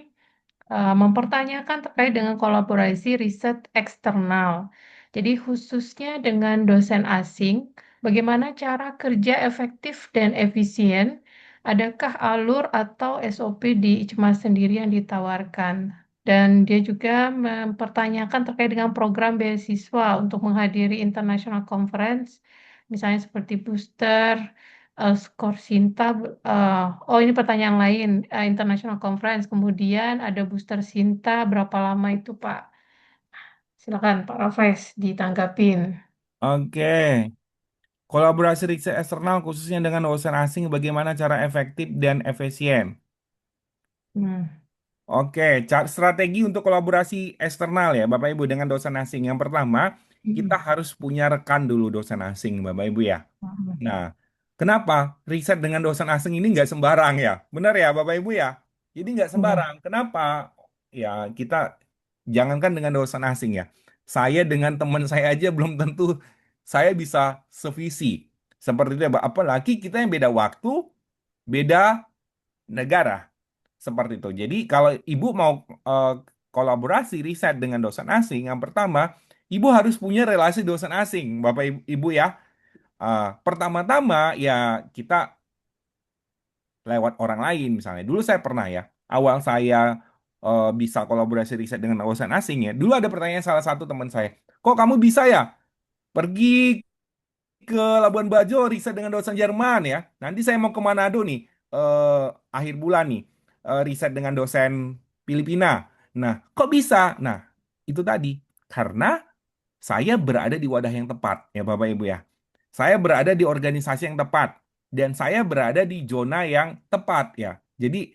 mempertanyakan terkait dengan kolaborasi riset eksternal. Jadi khususnya dengan dosen asing, bagaimana cara kerja efektif dan efisien? Adakah alur atau SOP di ICMA sendiri yang ditawarkan? Dan dia juga mempertanyakan terkait dengan program beasiswa untuk menghadiri international conference, misalnya seperti booster, skor Sinta, oh ini pertanyaan lain, International Conference, kemudian ada booster Sinta, berapa lama itu Pak? Silakan Pak Raffes ditanggapin. Oke. Kolaborasi riset eksternal khususnya dengan dosen asing bagaimana cara efektif dan efisien. Hmm. Oke, strategi untuk kolaborasi eksternal ya Bapak Ibu dengan dosen asing. Yang pertama, kita Hmm. harus punya rekan dulu dosen asing Bapak Ibu ya. Hmm. Nah, kenapa riset dengan dosen asing ini nggak sembarang ya? Benar ya Bapak Ibu ya? Jadi nggak Ya. sembarang. Kenapa? Ya kita jangankan dengan dosen asing ya. Saya dengan teman saya aja belum tentu saya bisa sevisi. Seperti itu ya, Pak. Apalagi kita yang beda waktu, beda negara. Seperti itu. Jadi kalau Ibu mau eh, kolaborasi riset dengan dosen asing, yang pertama, Ibu harus punya relasi dosen asing, Bapak Ibu ya. Pertama-tama ya kita lewat orang lain misalnya. Dulu saya pernah ya, awal saya bisa kolaborasi riset dengan dosen asing ya. Dulu ada pertanyaan salah satu teman saya, kok kamu bisa ya pergi ke Labuan Bajo riset dengan dosen Jerman ya. Nanti saya mau ke Manado nih akhir bulan nih riset dengan dosen Filipina. Nah, kok bisa? Nah, itu tadi karena saya berada di wadah yang tepat ya Bapak Ibu ya. Saya berada di organisasi yang tepat dan saya berada di zona yang tepat ya. Jadi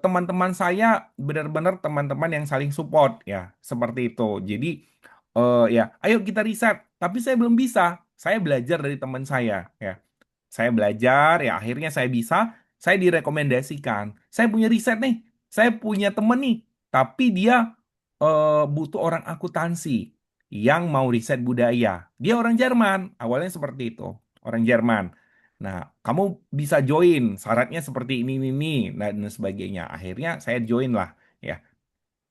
teman-teman saya benar-benar teman-teman yang saling support ya, seperti itu. Jadi ya, ayo kita riset. Tapi saya belum bisa. Saya belajar dari teman saya ya. Saya belajar ya akhirnya saya bisa, saya direkomendasikan. Saya punya riset nih. Saya punya temen nih, tapi dia butuh orang akuntansi yang mau riset budaya. Dia orang Jerman, awalnya seperti itu, orang Jerman. Nah, kamu bisa join, syaratnya seperti ini, dan sebagainya. Akhirnya saya join lah, ya.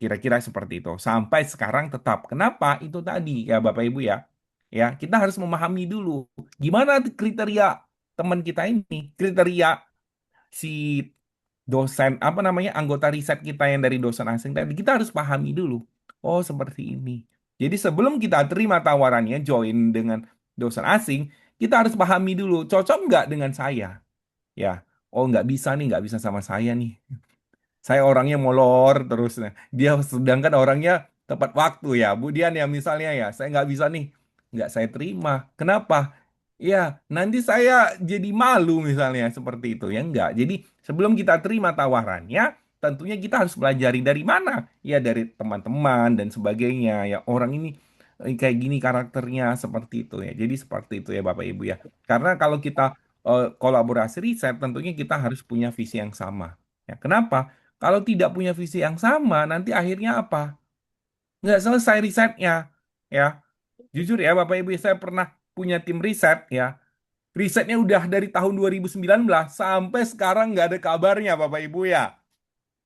Kira-kira seperti itu. Sampai sekarang tetap. Kenapa? Itu tadi ya Bapak Ibu ya. Ya, kita harus memahami dulu gimana kriteria teman kita ini, kriteria si dosen apa namanya anggota riset kita yang dari dosen asing tadi kita harus pahami dulu. Oh, seperti ini. Jadi sebelum kita terima tawarannya join dengan dosen asing, kita harus pahami dulu cocok nggak dengan saya. Ya, oh nggak bisa sama saya nih. Saya orangnya molor terus. Nah, dia sedangkan orangnya tepat waktu ya. Bu Dian ya misalnya ya, saya nggak bisa nih. Nggak saya terima. Kenapa? Ya, nanti saya jadi malu misalnya seperti itu ya enggak. Jadi sebelum kita terima tawarannya, tentunya kita harus pelajari dari mana? Ya dari teman-teman dan sebagainya. Ya orang ini kayak gini karakternya seperti itu ya. Jadi seperti itu ya Bapak Ibu ya. Karena kalau kita kolaborasi riset, tentunya kita harus punya visi yang sama. Ya, kenapa? Kalau tidak punya visi yang sama, nanti akhirnya apa? Nggak selesai risetnya. Ya, jujur ya Bapak Ibu, saya pernah punya tim riset ya. Risetnya udah dari tahun 2019 sampai sekarang nggak ada kabarnya Bapak Ibu ya.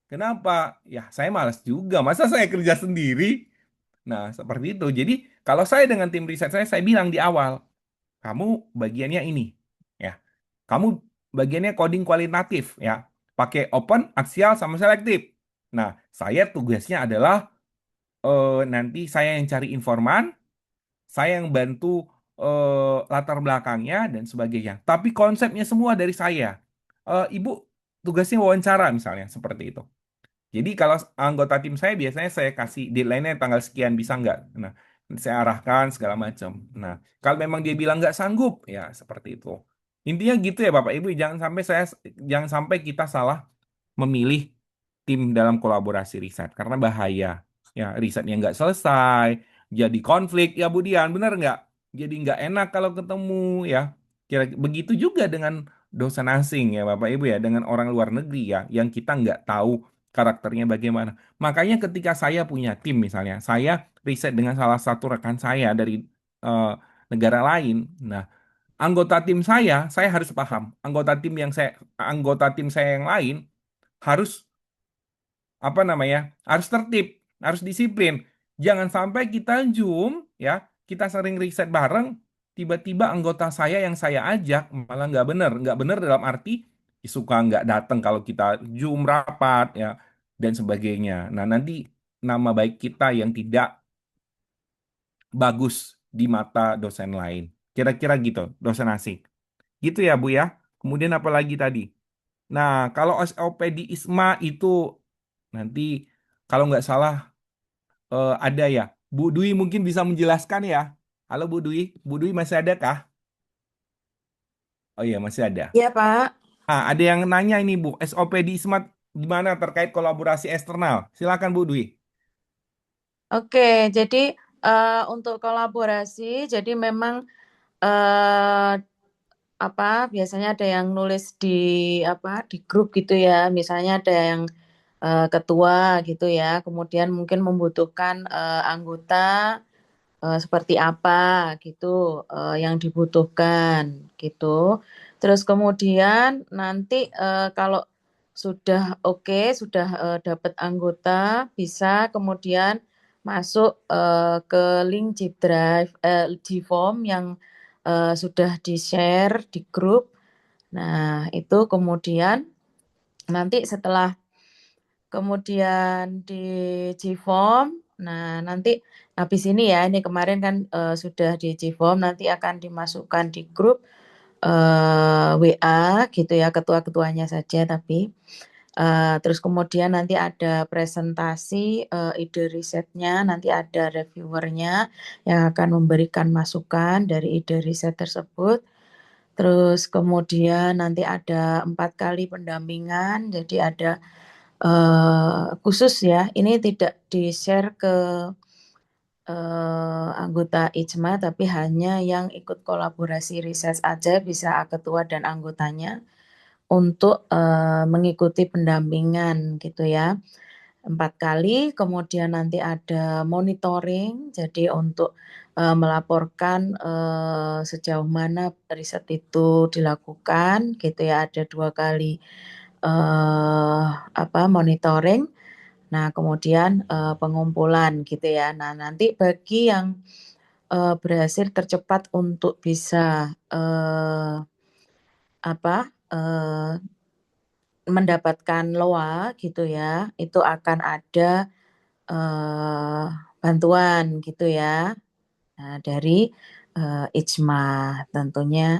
Kenapa? Ya saya malas juga. Masa saya kerja sendiri? Nah seperti itu. Jadi kalau saya dengan tim riset saya bilang di awal, kamu bagiannya ini. Ya, kamu bagiannya coding kualitatif ya. Pakai open, aksial, sama selektif. Nah, saya tugasnya adalah nanti saya yang cari informan, saya yang bantu latar belakangnya dan sebagainya. Tapi konsepnya semua dari saya. Ibu tugasnya wawancara misalnya seperti itu. Jadi kalau anggota tim saya biasanya saya kasih deadline-nya tanggal sekian bisa nggak? Nah, saya arahkan segala macam. Nah, kalau memang dia bilang nggak sanggup, ya seperti itu. Intinya gitu ya Bapak Ibu, jangan sampai kita salah memilih tim dalam kolaborasi riset karena bahaya. Ya, risetnya nggak selesai, jadi konflik. Ya, Bu Dian, bener nggak? Jadi nggak enak kalau ketemu ya. Kira begitu juga dengan dosen asing ya Bapak Ibu ya, dengan orang luar negeri ya, yang kita nggak tahu karakternya bagaimana. Makanya ketika saya punya tim misalnya, saya riset dengan salah satu rekan saya dari eh, negara lain. Nah, anggota tim saya harus paham. Anggota tim saya yang lain harus apa namanya? Harus tertib, harus disiplin. Jangan sampai kita Zoom ya, kita sering riset bareng, tiba-tiba anggota saya yang saya ajak malah nggak bener dalam arti suka nggak datang kalau kita Zoom rapat ya dan sebagainya. Nah nanti nama baik kita yang tidak bagus di mata dosen lain. Kira-kira gitu, dosen asing. Gitu ya Bu ya. Kemudian apa lagi tadi? Nah, kalau SOP di ISMA itu nanti kalau nggak salah ada ya. Bu Dwi mungkin bisa menjelaskan ya. Halo Bu Dwi, Bu Dwi masih ada kah? Oh iya masih ada. Iya, Pak. Ah, ada yang nanya ini Bu, SOP di ISMA gimana terkait kolaborasi eksternal? Silakan Bu Dwi. Oke, jadi untuk kolaborasi, jadi memang eh, biasanya ada yang nulis di di grup gitu ya. Misalnya ada yang ketua gitu ya. Kemudian mungkin membutuhkan anggota seperti apa gitu yang dibutuhkan gitu. Terus kemudian nanti kalau sudah oke, sudah dapat anggota, bisa kemudian masuk ke link Jeep Drive, Gform yang sudah di-share di grup. Nah, itu kemudian nanti setelah kemudian di Gform, nah nanti habis ini ya, ini kemarin kan sudah di Gform, nanti akan dimasukkan di grup WA gitu ya, ketua-ketuanya saja tapi terus kemudian nanti ada presentasi ide risetnya, nanti ada reviewernya yang akan memberikan masukan dari ide riset tersebut. Terus kemudian nanti ada 4 kali pendampingan, jadi ada khusus ya, ini tidak di-share ke anggota IJMA, tapi hanya yang ikut kolaborasi riset aja bisa ketua dan anggotanya untuk mengikuti pendampingan gitu ya. 4 kali, kemudian nanti ada monitoring, jadi untuk melaporkan sejauh mana riset itu dilakukan gitu ya, ada 2 kali monitoring. Nah, kemudian pengumpulan gitu ya. Nah, nanti bagi yang berhasil tercepat untuk bisa mendapatkan LOA gitu ya, itu akan ada bantuan gitu ya. Nah, dari IJMA tentunya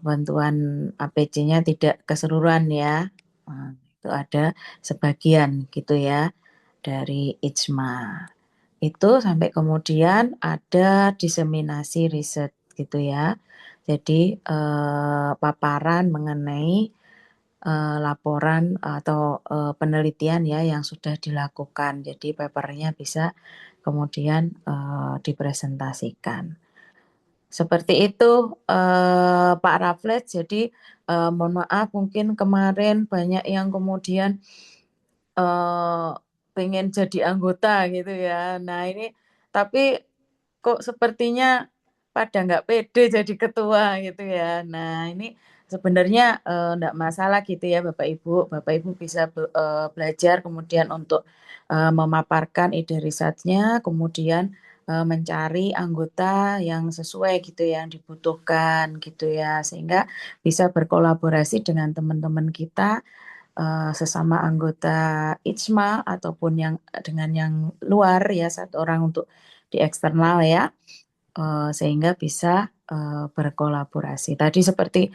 bantuan APC-nya tidak keseluruhan ya. Nah, itu ada sebagian gitu ya dari IJMA. Itu sampai kemudian ada diseminasi riset gitu ya. Jadi paparan mengenai laporan atau penelitian ya yang sudah dilakukan. Jadi papernya bisa kemudian dipresentasikan. Seperti itu Pak Raflet. Jadi mohon maaf mungkin kemarin banyak yang kemudian pengen jadi anggota gitu ya. Nah ini tapi kok sepertinya pada nggak pede jadi ketua gitu ya. Nah ini sebenarnya nggak masalah gitu ya Bapak Ibu. Bapak Ibu bisa belajar kemudian untuk memaparkan ide risetnya, kemudian mencari anggota yang sesuai gitu yang dibutuhkan gitu ya. Sehingga bisa berkolaborasi dengan teman-teman kita sesama anggota IJMA ataupun yang dengan yang luar ya, satu orang untuk di eksternal ya, sehingga bisa berkolaborasi. Tadi seperti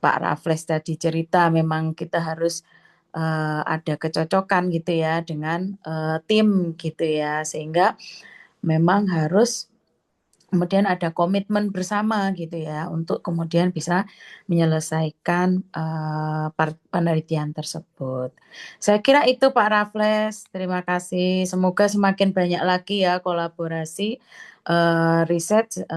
Pak Raffles tadi cerita, memang kita harus ada kecocokan gitu ya dengan tim gitu ya, sehingga memang harus kemudian ada komitmen bersama gitu ya untuk kemudian bisa menyelesaikan penelitian tersebut. Saya kira itu Pak Raffles. Terima kasih. Semoga semakin banyak lagi ya kolaborasi riset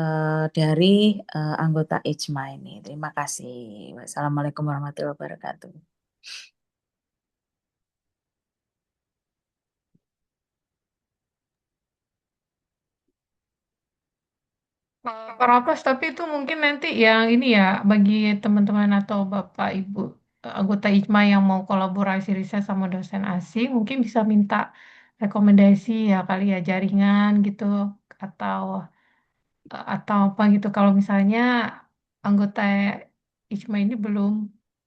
dari anggota IJMA ini. Terima kasih. Wassalamualaikum warahmatullahi wabarakatuh. Pak Rafles, tapi itu mungkin nanti yang ini ya, bagi teman-teman atau Bapak Ibu anggota IJMA yang mau kolaborasi riset sama dosen asing, mungkin bisa minta rekomendasi ya kali ya, jaringan gitu, atau atau apa gitu. Kalau misalnya anggota IJMA ini belum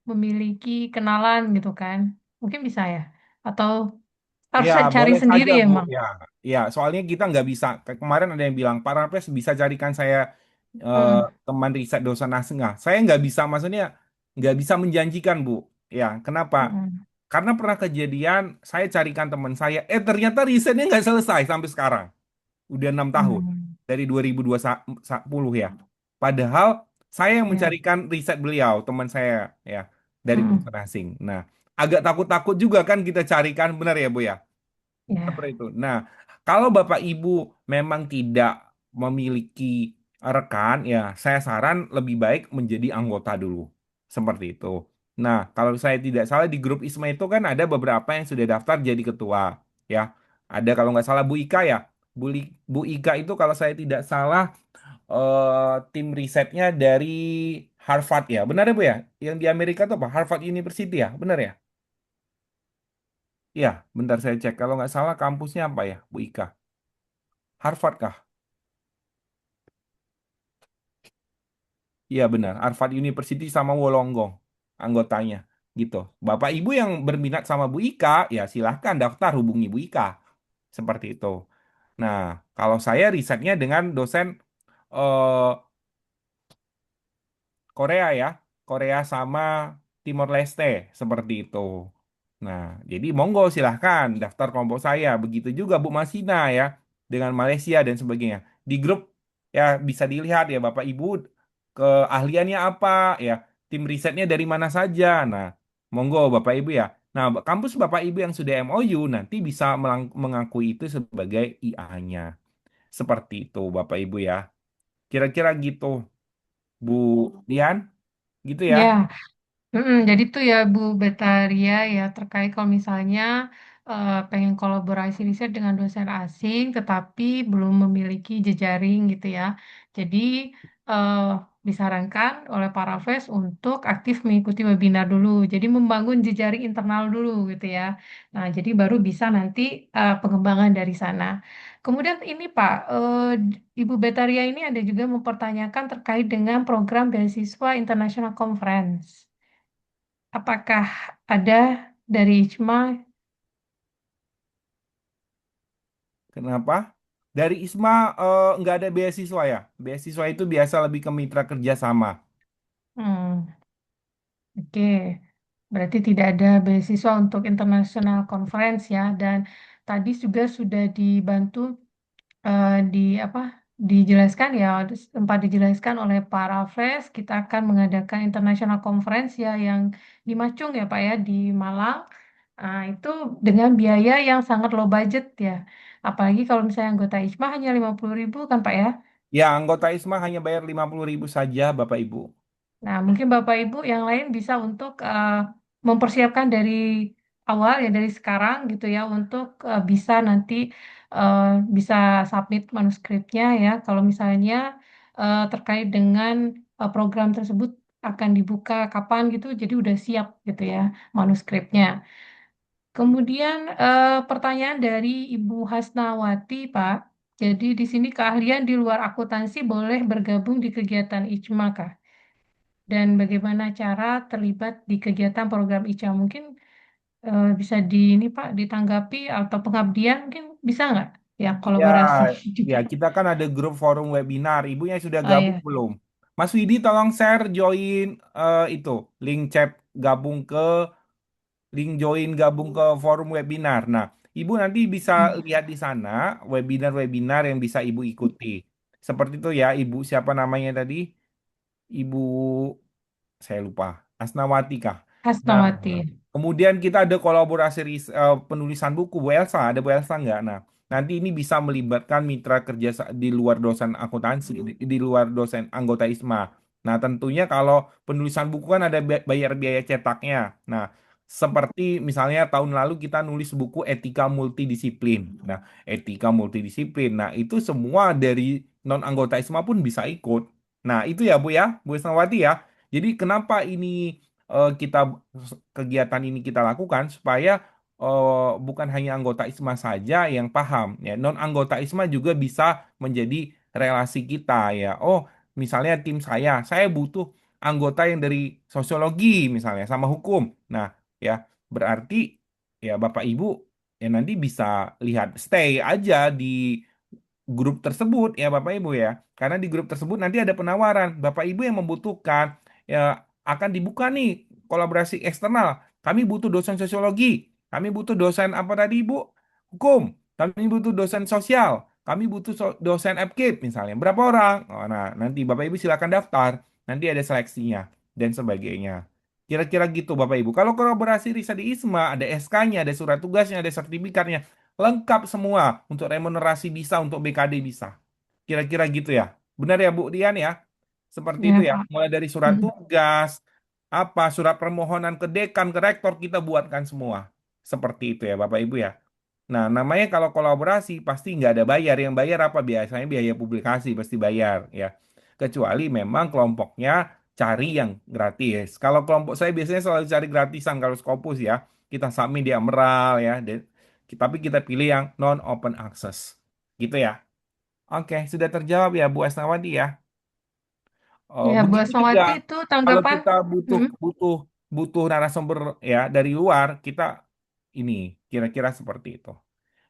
memiliki kenalan gitu kan, mungkin bisa ya, atau harus Ya, cari boleh sendiri saja, Bu. emang. Ya, ya, soalnya kita nggak bisa. Kemarin ada yang bilang, Pak Raffles bisa carikan saya eh, Hmm, teman riset dosen asing. Nggak, saya nggak bisa, maksudnya nggak bisa menjanjikan, Bu. Ya, kenapa? hmm, Karena pernah kejadian, saya carikan teman saya, ternyata risetnya nggak selesai sampai sekarang. Udah 6 tahun, hmm, dari 2020 ya. Padahal saya yang ya, mencarikan riset beliau, teman saya, ya, dari hmm, dosen asing. Nah, agak takut-takut juga kan kita carikan, benar ya, Bu ya? Seperti ya, itu. Nah, kalau Bapak Ibu memang tidak memiliki rekan, ya saya saran lebih baik menjadi anggota dulu. Seperti itu. Nah, kalau saya tidak salah di grup ISMA itu kan ada beberapa yang sudah daftar jadi ketua, ya. Ada kalau nggak salah Bu Ika ya. Bu Ika itu kalau saya tidak salah tim risetnya dari Harvard ya. Benar ya Bu ya? Yang di Amerika itu apa? Harvard University ya? Benar ya? Iya, bentar saya cek. Kalau nggak salah kampusnya apa ya, Bu Ika? Harvard kah? Iya benar, Harvard University sama Wollongong anggotanya gitu. Bapak Ibu yang berminat sama Bu Ika, ya silahkan daftar hubungi Bu Ika. Seperti itu. Nah, kalau saya risetnya dengan dosen eh, Korea ya, Korea sama Timor Leste seperti itu. Nah, jadi monggo silahkan daftar kelompok saya. Begitu juga Bu Masina ya, dengan Malaysia dan sebagainya. Di grup ya bisa dilihat ya Bapak Ibu keahliannya apa ya, tim risetnya dari mana saja. Nah, monggo Bapak Ibu ya. Nah, kampus Bapak Ibu yang sudah MOU nanti bisa mengakui itu sebagai IA-nya. Seperti itu Bapak Ibu ya. Kira-kira gitu, Bu Dian, gitu ya. ya. Jadi tuh ya Bu Betaria ya terkait kalau misalnya pengen kolaborasi riset dengan dosen asing tetapi belum memiliki jejaring gitu ya. Jadi eh, disarankan oleh para Raffles untuk aktif mengikuti webinar dulu. Jadi membangun jejaring internal dulu gitu ya. Nah, jadi baru bisa nanti pengembangan dari sana. Kemudian ini Pak, Ibu Betaria ini ada juga mempertanyakan terkait dengan program beasiswa International Conference. Apakah ada dari IJMA? Kenapa? Dari ISMA nggak ada beasiswa ya. Beasiswa itu biasa lebih ke mitra kerjasama. Hmm, oke. Berarti tidak ada beasiswa untuk international conference ya. Dan tadi juga sudah dibantu di apa dijelaskan ya, sempat dijelaskan oleh Pak Raffles, kita akan mengadakan International Conference ya yang di Macung ya Pak ya, di Malang. Nah, itu dengan biaya yang sangat low budget ya. Apalagi kalau misalnya anggota IJMA hanya 50.000 kan Pak ya. Ya, anggota ISMA hanya bayar 50.000 saja, Bapak Ibu. Nah, mungkin Bapak Ibu yang lain bisa untuk mempersiapkan dari awal ya dari sekarang gitu ya untuk bisa nanti eh, bisa submit manuskripnya ya kalau misalnya terkait dengan program tersebut akan dibuka kapan gitu jadi udah siap gitu ya manuskripnya. Kemudian pertanyaan dari Ibu Hasnawati, Pak. Jadi di sini keahlian di luar akuntansi boleh bergabung di kegiatan IJMA kah? Dan bagaimana cara terlibat di kegiatan program ICA mungkin bisa di ini Pak ditanggapi atau pengabdian mungkin bisa nggak ya Ya, kolaborasi ya juga. kita kan ada grup forum webinar. Ibunya sudah Oh gabung ya, belum? Mas Widi tolong share join itu link chat gabung ke link join gabung ke forum webinar. Nah, Ibu nanti bisa lihat di sana webinar-webinar yang bisa Ibu ikuti. Seperti itu ya, Ibu siapa namanya tadi? Ibu saya lupa. Asnawati kah? Nah, Hasnawati. kemudian kita ada kolaborasi penulisan buku. Bu Elsa, ada Bu Elsa nggak? Nah, nanti ini bisa melibatkan mitra kerja di luar dosen akuntansi, di luar dosen anggota ISMA. Nah, tentunya kalau penulisan buku kan ada bayar biaya cetaknya. Nah, seperti misalnya tahun lalu kita nulis buku etika multidisiplin. Nah, etika multidisiplin. Nah, itu semua dari non anggota ISMA pun bisa ikut. Nah, itu ya Bu ya, Bu Isnawati ya. Jadi kenapa ini kita kegiatan ini kita lakukan supaya bukan hanya anggota ISMA saja yang paham ya, non anggota ISMA juga bisa menjadi relasi kita ya. Oh, misalnya tim saya butuh anggota yang dari sosiologi misalnya sama hukum. Nah, ya berarti ya Bapak Ibu ya nanti bisa lihat stay aja di grup tersebut ya Bapak Ibu ya. Karena di grup tersebut nanti ada penawaran. Bapak Ibu yang membutuhkan ya akan dibuka nih kolaborasi eksternal. Kami butuh dosen sosiologi. Kami butuh dosen apa tadi Ibu? Hukum. Kami butuh dosen sosial. Kami butuh dosen FKIP misalnya. Berapa orang? Oh, nah, nanti Bapak Ibu silakan daftar. Nanti ada seleksinya dan sebagainya. Kira-kira gitu Bapak Ibu. Kalau kolaborasi riset di ISMA, ada SK-nya, ada surat tugasnya, ada sertifikatnya. Lengkap semua. Untuk remunerasi bisa, untuk BKD bisa. Kira-kira gitu ya. Benar ya Bu Dian ya? Seperti itu Ya ya. Pak. Mulai dari surat Mm. tugas, apa surat permohonan ke dekan, ke rektor kita buatkan semua. Seperti itu ya Bapak Ibu ya. Nah, namanya kalau kolaborasi pasti nggak ada bayar. Yang bayar apa? Biasanya biaya publikasi pasti bayar ya. Kecuali memang kelompoknya cari yang gratis. Kalau kelompok saya biasanya selalu cari gratisan kalau Scopus ya. Kita submit di Emerald ya. Tapi kita pilih yang non open access. Gitu ya. Oke, sudah terjawab ya Bu Asnawati ya. Ya Bu Begitu juga Asmawati itu kalau tanggapan. kita butuh Mm. butuh butuh narasumber ya dari luar, kita ini kira-kira seperti itu.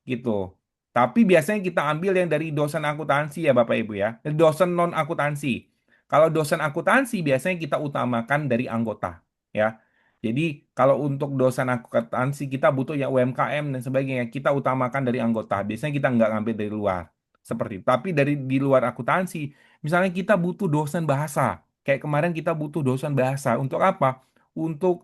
Gitu. Tapi biasanya kita ambil yang dari dosen akuntansi ya Bapak Ibu ya. Dosen non akuntansi. Kalau dosen akuntansi biasanya kita utamakan dari anggota ya. Jadi kalau untuk dosen akuntansi kita butuh ya UMKM dan sebagainya, kita utamakan dari anggota. Biasanya kita nggak ngambil dari luar. Seperti itu. Tapi dari di luar akuntansi, misalnya kita butuh dosen bahasa. Kayak kemarin kita butuh dosen bahasa. Untuk apa? Untuk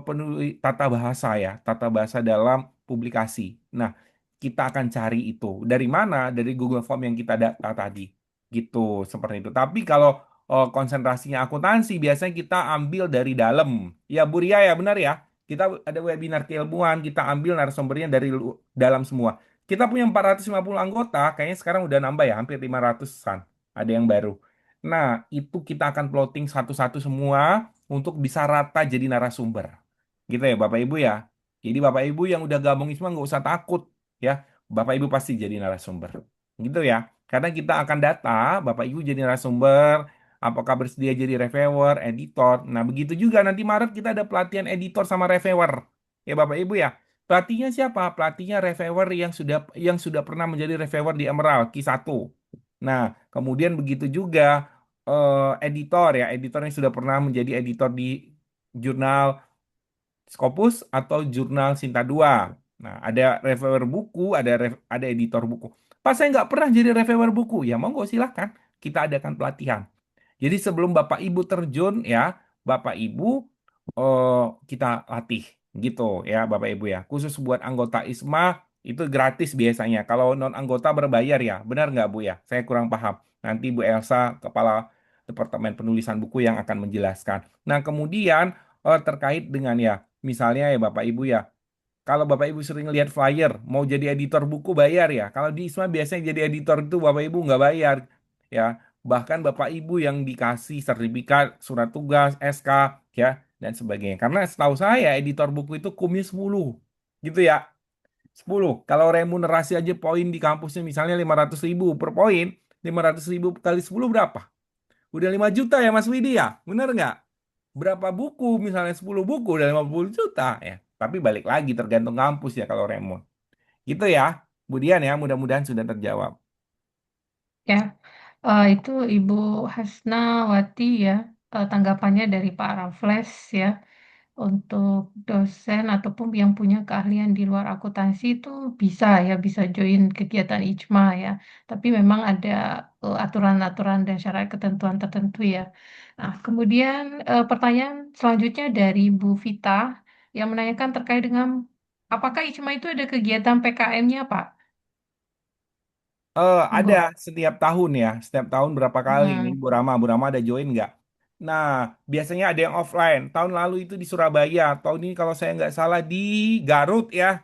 penulis tata bahasa ya, tata bahasa dalam publikasi. Nah, kita akan cari itu. Dari mana? Dari Google Form yang kita data tadi. Gitu, seperti itu. Tapi kalau konsentrasinya akuntansi, biasanya kita ambil dari dalam. Ya, Bu Ria ya, benar ya. Kita ada webinar keilmuan, kita ambil narasumbernya dari dalam semua. Kita punya 450 anggota, kayaknya sekarang udah nambah ya, hampir 500-an. Ada yang baru. Nah, itu kita akan plotting satu-satu semua untuk bisa rata jadi narasumber. Gitu ya, Bapak Ibu ya. Jadi Bapak Ibu yang udah gabung ISMA nggak usah takut ya. Bapak Ibu pasti jadi narasumber. Gitu ya. Karena kita akan data Bapak Ibu jadi narasumber, apakah bersedia jadi reviewer, editor. Nah, begitu juga nanti Maret kita ada pelatihan editor sama reviewer. Ya Bapak Ibu ya. Pelatihnya siapa? Pelatihnya reviewer yang sudah pernah menjadi reviewer di Emerald Q1. Nah, kemudian begitu juga editor ya, editor yang sudah pernah menjadi editor di jurnal Scopus atau jurnal Sinta 2. Nah, ada reviewer buku, ada editor buku. Pak, saya nggak pernah jadi reviewer buku. Ya monggo silahkan, kita adakan pelatihan. Jadi sebelum Bapak Ibu terjun ya, Bapak Ibu kita latih gitu ya Bapak Ibu ya. Khusus buat anggota ISMA itu gratis biasanya. Kalau non anggota berbayar ya, benar nggak Bu ya? Saya kurang paham. Nanti Bu Elsa, Kepala Departemen Penulisan Buku yang akan menjelaskan. Nah kemudian terkait dengan ya, misalnya ya Bapak Ibu ya, kalau Bapak Ibu sering lihat flyer, mau jadi editor buku bayar ya. Kalau di ISMA biasanya jadi editor itu Bapak Ibu nggak bayar. Ya, bahkan Bapak Ibu yang dikasih sertifikat, surat tugas, SK, ya, dan sebagainya. Karena setahu saya editor buku itu kumnya 10. Gitu ya, 10. Kalau remunerasi aja poin di kampusnya misalnya 500.000 per poin, 500.000 kali 10 berapa? Udah 5 juta ya Mas Widi ya? Bener nggak? Berapa buku, misalnya 10 buku udah 50 juta ya. Tapi balik lagi tergantung kampus ya kalau Remon. Gitu ya, kemudian ya mudah-mudahan sudah terjawab. Ya, itu Ibu Hasnawati ya, tanggapannya dari Pak Raffles ya. Untuk dosen ataupun yang punya keahlian di luar akuntansi itu bisa ya, bisa join kegiatan IJMA ya. Tapi memang ada aturan-aturan dan syarat ketentuan tertentu ya. Nah, kemudian pertanyaan selanjutnya dari Bu Vita yang menanyakan terkait dengan apakah IJMA itu ada kegiatan PKM-nya, Pak? Ada Monggo. setiap tahun ya, setiap tahun berapa kali ini Hmm. Bu Rama ada join nggak? Nah, biasanya ada yang offline. Tahun lalu itu di Surabaya, tahun ini kalau saya nggak salah di Garut ya.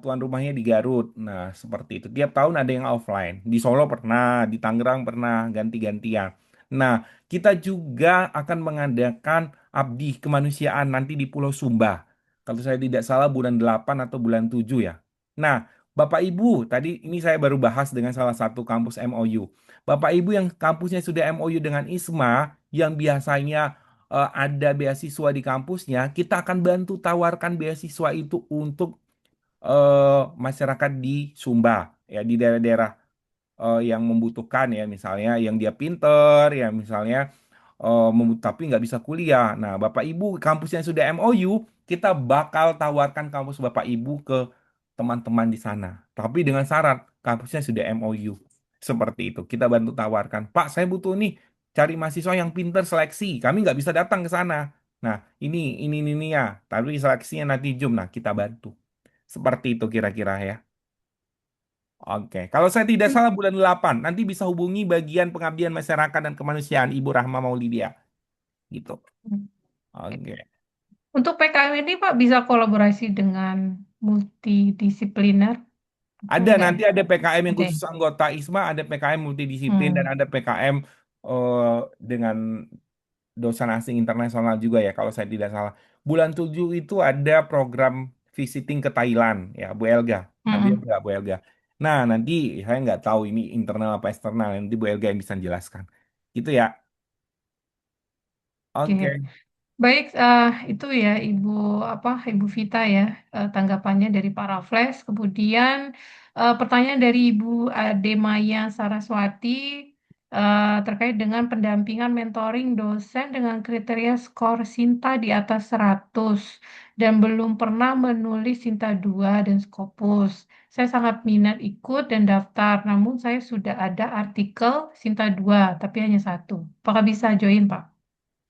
Tuan rumahnya di Garut. Nah, seperti itu. Tiap tahun ada yang offline. Di Solo pernah, di Tangerang pernah, ganti-gantian. Nah, kita juga akan mengadakan Abdi Kemanusiaan nanti di Pulau Sumba. Kalau saya tidak salah bulan 8 atau bulan 7 ya. Nah, Bapak Ibu, tadi ini saya baru bahas dengan salah satu kampus MOU. Bapak Ibu yang kampusnya sudah MOU dengan ISMA, yang biasanya ada beasiswa di kampusnya, kita akan bantu tawarkan beasiswa itu untuk masyarakat di Sumba ya di daerah-daerah yang membutuhkan ya misalnya yang dia pinter ya misalnya tapi nggak bisa kuliah. Nah, Bapak Ibu kampus yang sudah MOU kita bakal tawarkan kampus Bapak Ibu ke teman-teman di sana. Tapi dengan syarat kampusnya sudah MOU. Seperti itu. Kita bantu tawarkan. Pak, saya butuh nih cari mahasiswa yang pinter seleksi. Kami nggak bisa datang ke sana. Nah, ini ya. Tapi seleksinya nanti Zoom. Nah, kita bantu. Seperti itu kira-kira ya. Oke, kalau saya tidak salah bulan 8 nanti bisa hubungi bagian pengabdian masyarakat dan kemanusiaan Ibu Rahma Maulidia gitu. Oke. Untuk PKM ini Pak bisa kolaborasi dengan multidisipliner atau Ada enggak nanti ya? ada PKM yang Ada ya? khusus anggota ISMA, ada PKM multidisiplin dan Hmm. ada PKM dengan dosen asing internasional juga ya kalau saya tidak salah. Bulan 7 itu ada program visiting ke Thailand ya Bu Elga. Nanti Mm-mm. enggak Bu Elga. Nah, nanti saya nggak tahu ini internal apa eksternal. Nanti Bu Elga yang bisa jelaskan. Gitu ya. Oke. Oke. Baik, itu ya Ibu Vita ya, tanggapannya dari Pak Raffles. Kemudian pertanyaan dari Ibu Ademaya Saraswati terkait dengan pendampingan mentoring dosen dengan kriteria skor Sinta di atas 100 dan belum pernah menulis Sinta 2 dan Scopus. Saya sangat minat ikut dan daftar, namun saya sudah ada artikel Sinta 2, tapi hanya satu. Apakah bisa join, Pak?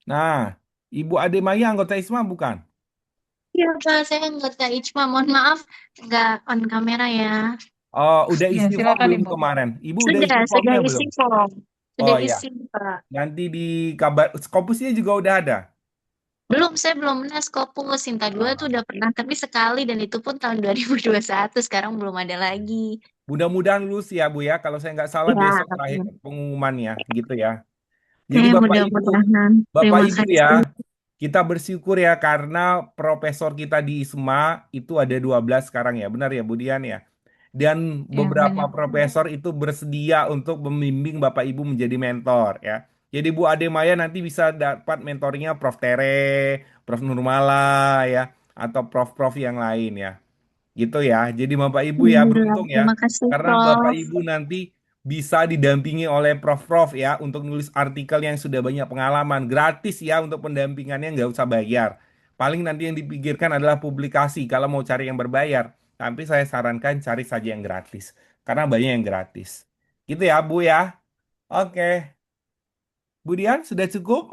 Nah, Ibu Ade Maya anggota ISMA bukan? Iya, Pak, saya anggota ICMA. Mohon maaf, nggak on kamera ya. Oh, udah Ya, isi form silakan belum Ibu. kemarin? Ibu udah Sudah, isi sudah formnya isi belum? form. Oh Sudah ya, isi, Pak. nanti di kabar Scopusnya juga udah ada. Belum, saya belum pernah Skopus. Sinta 2 tuh Ah, udah pernah, tapi sekali dan itu pun tahun 2021. Sekarang belum ada lagi. mudah-mudahan lulus ya Bu ya. Kalau saya nggak salah Ya, besok terakhir amin. pengumumannya gitu ya. Jadi Mudah-mudahan. Bapak Terima Ibu ya, kasih. kita bersyukur ya karena profesor kita di ISMA itu ada 12 sekarang ya. Benar ya Bu Dian ya. Dan Ya, beberapa banyak. profesor itu bersedia untuk membimbing Bapak Ibu menjadi mentor ya. Jadi Bu Ade Maya nanti bisa dapat mentoringnya Prof. Tere, Prof. Nurmala ya, atau prof-prof yang lain ya. Gitu ya. Jadi Bapak Ibu ya Alhamdulillah. beruntung ya. Terima kasih, Karena Bapak Prof. Ibu nanti bisa didampingi oleh prof-prof ya untuk nulis artikel yang sudah banyak pengalaman. Gratis ya untuk pendampingannya nggak usah bayar. Paling nanti yang dipikirkan adalah publikasi kalau mau cari yang berbayar. Tapi saya sarankan cari saja yang gratis. karena banyak yang gratis. Gitu ya, Bu ya. Oke. Bu Dian, sudah cukup?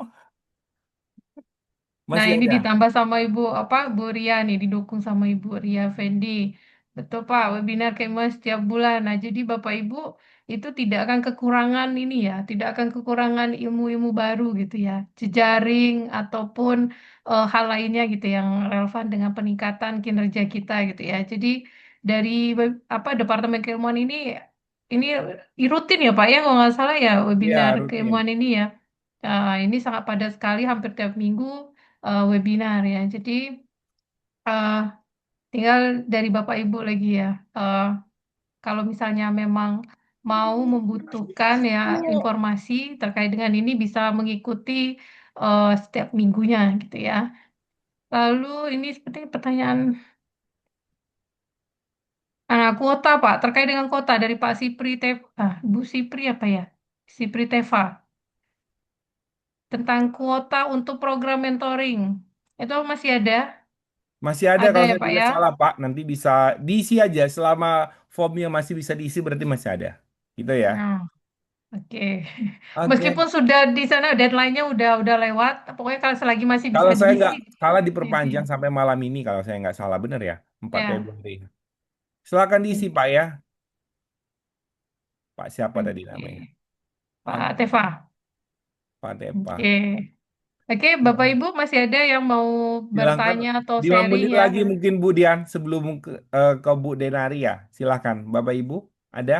Nah, Masih ini ada? ditambah sama Ibu apa Bu Ria nih, didukung sama Ibu Ria Fendi. Betul Pak, webinar Kemas setiap bulan. Nah, jadi Bapak Ibu itu tidak akan kekurangan ini ya, tidak akan kekurangan ilmu-ilmu baru gitu ya, jejaring ataupun hal lainnya gitu yang relevan dengan peningkatan kinerja kita gitu ya. Jadi dari apa Departemen Keilmuan ini rutin ya Pak ya, kalau nggak salah ya Iya, webinar rutin. keilmuan ini ya. Ini sangat padat sekali, hampir tiap minggu webinar ya. Jadi eh, tinggal dari Bapak Ibu lagi ya. Eh, Kalau misalnya memang mau membutuhkan ya informasi terkait dengan ini bisa mengikuti setiap minggunya gitu ya. Lalu ini seperti pertanyaan kuota Pak, terkait dengan kuota dari Pak Sipri Bu Sipri apa ya? Sipri Teva tentang kuota untuk program mentoring. Itu masih ada? Masih ada Ada kalau ya saya Pak tidak ya? salah, Pak. Nanti bisa diisi aja selama formnya masih bisa diisi berarti masih ada. Gitu ya. Nah, oke. Oke. Meskipun sudah di sana deadline-nya udah lewat, pokoknya kalau selagi masih bisa Kalau saya diisi, nggak salah diisi. diperpanjang sampai malam ini kalau saya nggak salah benar ya, 4 Ya, Februari. Silakan diisi Pak ya. Pak siapa tadi oke. namanya? Pak Oke, Teva. Pak Tepa. Oke. Oke, Bapak Ibu masih ada yang mau Silahkan bertanya atau 5 sharing menit ya? lagi mungkin Bu Dian sebelum ke Bu Denari ya. Silahkan Bapak Ibu ada?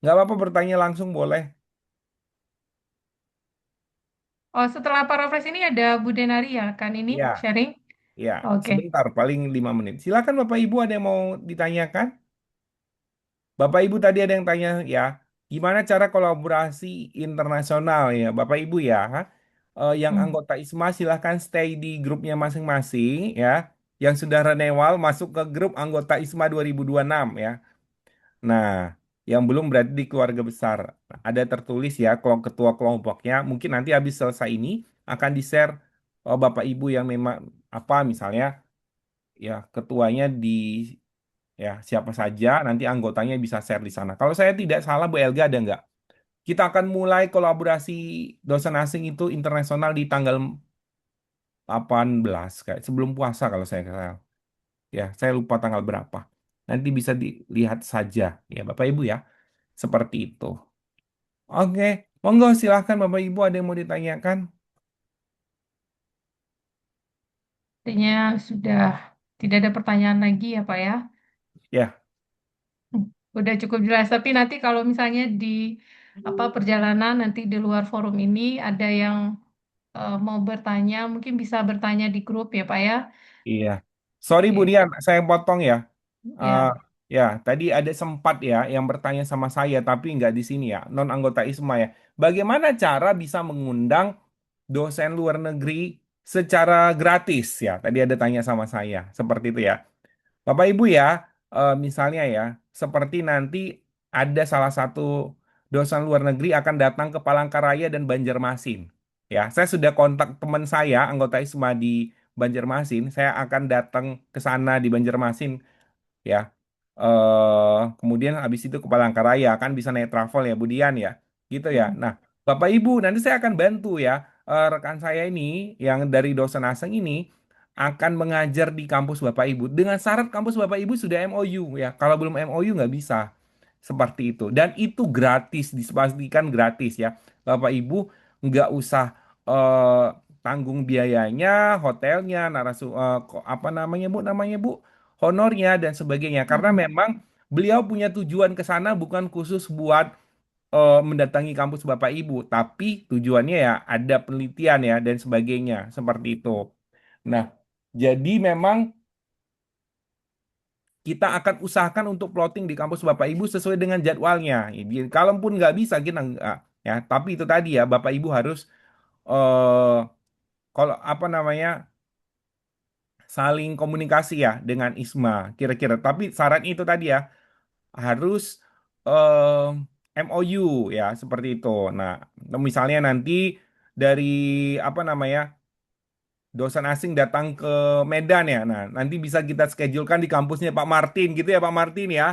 Nggak apa-apa bertanya langsung boleh. Oh, setelah paraphrase ini ada Bu Denari ya, kan ini Ya, sharing? ya, Oke. sebentar paling 5 menit. Silakan Bapak Ibu ada yang mau ditanyakan? Bapak Ibu tadi ada yang tanya ya, gimana cara kolaborasi internasional ya, Bapak Ibu ya. Yang Hmm. anggota ISMA silahkan stay di grupnya masing-masing ya. Yang sudah renewal masuk ke grup anggota ISMA 2026 ya. Nah, yang belum berarti di keluarga besar. Ada tertulis ya, kalau ketua kelompoknya mungkin nanti habis selesai ini akan di-share Bapak Ibu yang memang apa misalnya ya ketuanya di ya siapa saja nanti anggotanya bisa share di sana. Kalau saya tidak salah Bu Elga ada nggak? Kita akan mulai kolaborasi dosen asing itu internasional di tanggal 18 kayak sebelum puasa kalau saya salah. Ya, saya lupa tanggal berapa. Nanti bisa dilihat saja ya Bapak Ibu ya. Seperti itu. Oke, monggo silahkan Bapak Ibu ada yang mau ditanyakan? Artinya sudah tidak ada pertanyaan lagi ya, Pak ya? Ya, Hmm. Udah cukup jelas. Tapi nanti kalau misalnya di apa perjalanan nanti di luar forum ini ada yang mau bertanya, mungkin bisa bertanya di grup ya, Pak ya? iya. Sorry Bu Oke. Dian, saya potong ya. Eh, Ya. ya, tadi ada sempat ya yang bertanya sama saya, tapi nggak di sini ya, non anggota ISMA ya. Bagaimana cara bisa mengundang dosen luar negeri secara gratis ya? Tadi ada tanya sama saya, seperti itu ya. Bapak Ibu ya, misalnya ya, seperti nanti ada salah satu dosen luar negeri akan datang ke Palangkaraya dan Banjarmasin. Ya, saya sudah kontak teman saya, anggota ISMA di Banjarmasin. Saya akan datang ke sana di Banjarmasin ya. Kemudian habis itu ke Palangkaraya kan bisa naik travel ya Budian ya gitu ya. Hmm. Nah Bapak Ibu nanti saya akan bantu ya, rekan saya ini yang dari dosen asing ini akan mengajar di kampus Bapak Ibu dengan syarat kampus Bapak Ibu sudah MOU ya. Kalau belum MOU nggak bisa seperti itu dan itu gratis, dipastikan gratis ya. Bapak Ibu nggak usah eh, tanggung biayanya, hotelnya, apa namanya Bu, honornya dan sebagainya. Karena Hmm. memang beliau punya tujuan ke sana bukan khusus buat mendatangi kampus Bapak Ibu, tapi tujuannya ya ada penelitian ya dan sebagainya seperti itu. Nah, jadi memang kita akan usahakan untuk plotting di kampus Bapak Ibu sesuai dengan jadwalnya. Kalaupun nggak bisa kita nggak ya. Tapi itu tadi ya Bapak Ibu harus eh kalau apa namanya saling komunikasi ya dengan ISMA kira-kira. Tapi syaratnya itu tadi ya harus MOU ya seperti itu. Nah, misalnya nanti dari apa namanya dosen asing datang ke Medan ya. Nah, nanti bisa kita schedulekan di kampusnya Pak Martin gitu ya Pak Martin ya.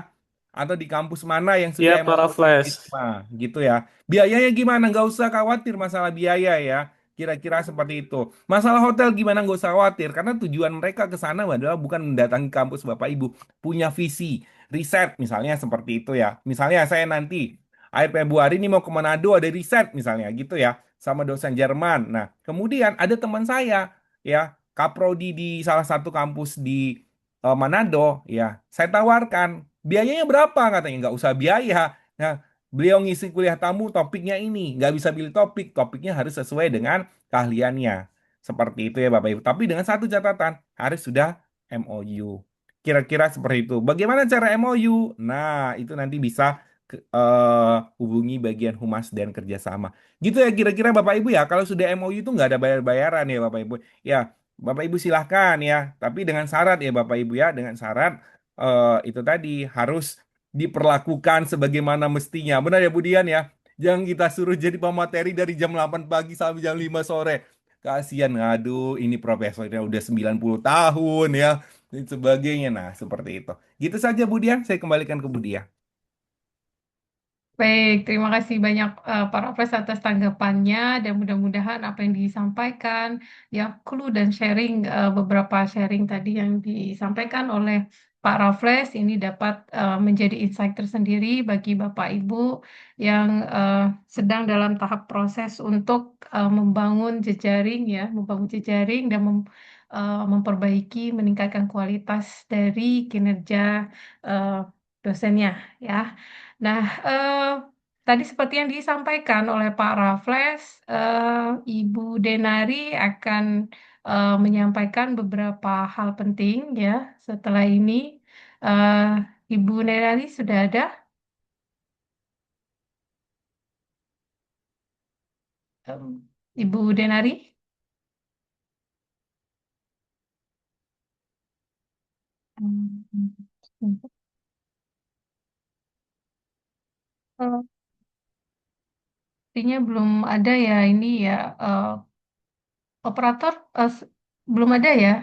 atau di kampus mana yang Ya, sudah para MOU dengan flash. ITMA gitu ya. Biayanya gimana? Nggak usah khawatir masalah biaya ya. Kira-kira seperti itu. Masalah hotel gimana? Nggak usah khawatir karena tujuan mereka ke sana adalah bukan mendatangi kampus Bapak Ibu, punya visi riset misalnya seperti itu ya. Misalnya saya nanti akhir Februari ini mau ke Manado ada riset misalnya gitu ya sama dosen Jerman. Nah, kemudian ada teman saya ya, kaprodi di salah satu kampus di Manado ya. Saya tawarkan biayanya berapa katanya nggak usah biaya. Nah, beliau ngisi kuliah tamu topiknya ini nggak bisa pilih topik, topiknya harus sesuai dengan keahliannya. Seperti itu ya Bapak Ibu. Tapi dengan satu catatan harus sudah MOU. Kira-kira seperti itu. Bagaimana cara MOU? Nah, itu nanti bisa hubungi bagian humas dan kerjasama. Gitu ya kira-kira Bapak Ibu ya. Kalau sudah MOU itu nggak ada bayar-bayaran ya Bapak Ibu. Ya, Bapak Ibu silahkan ya. Tapi dengan syarat ya Bapak Ibu ya. Dengan syarat itu tadi harus diperlakukan sebagaimana mestinya. Benar ya Budian ya. Jangan kita suruh jadi pemateri dari jam 8 pagi sampai jam 5 sore. Kasihan, aduh, ini profesornya udah 90 tahun ya, dan sebagainya. Nah, seperti itu. Gitu saja Budian, saya kembalikan ke Budian. Baik, terima kasih banyak Pak Raffles atas tanggapannya dan mudah-mudahan apa yang disampaikan ya clue dan sharing beberapa sharing tadi yang disampaikan oleh Pak Raffles ini dapat menjadi insight tersendiri bagi Bapak Ibu yang sedang dalam tahap proses untuk membangun jejaring ya, membangun jejaring dan memperbaiki, meningkatkan kualitas dari kinerja eh, dosennya ya. Nah, tadi seperti yang disampaikan oleh Pak Raffles, Ibu Denari akan menyampaikan beberapa hal penting ya setelah ini. Eh, Ibu Denari sudah ada? Em, Ibu Denari? Hmm, Sepertinya belum ada ya ini ya operator belum ada ya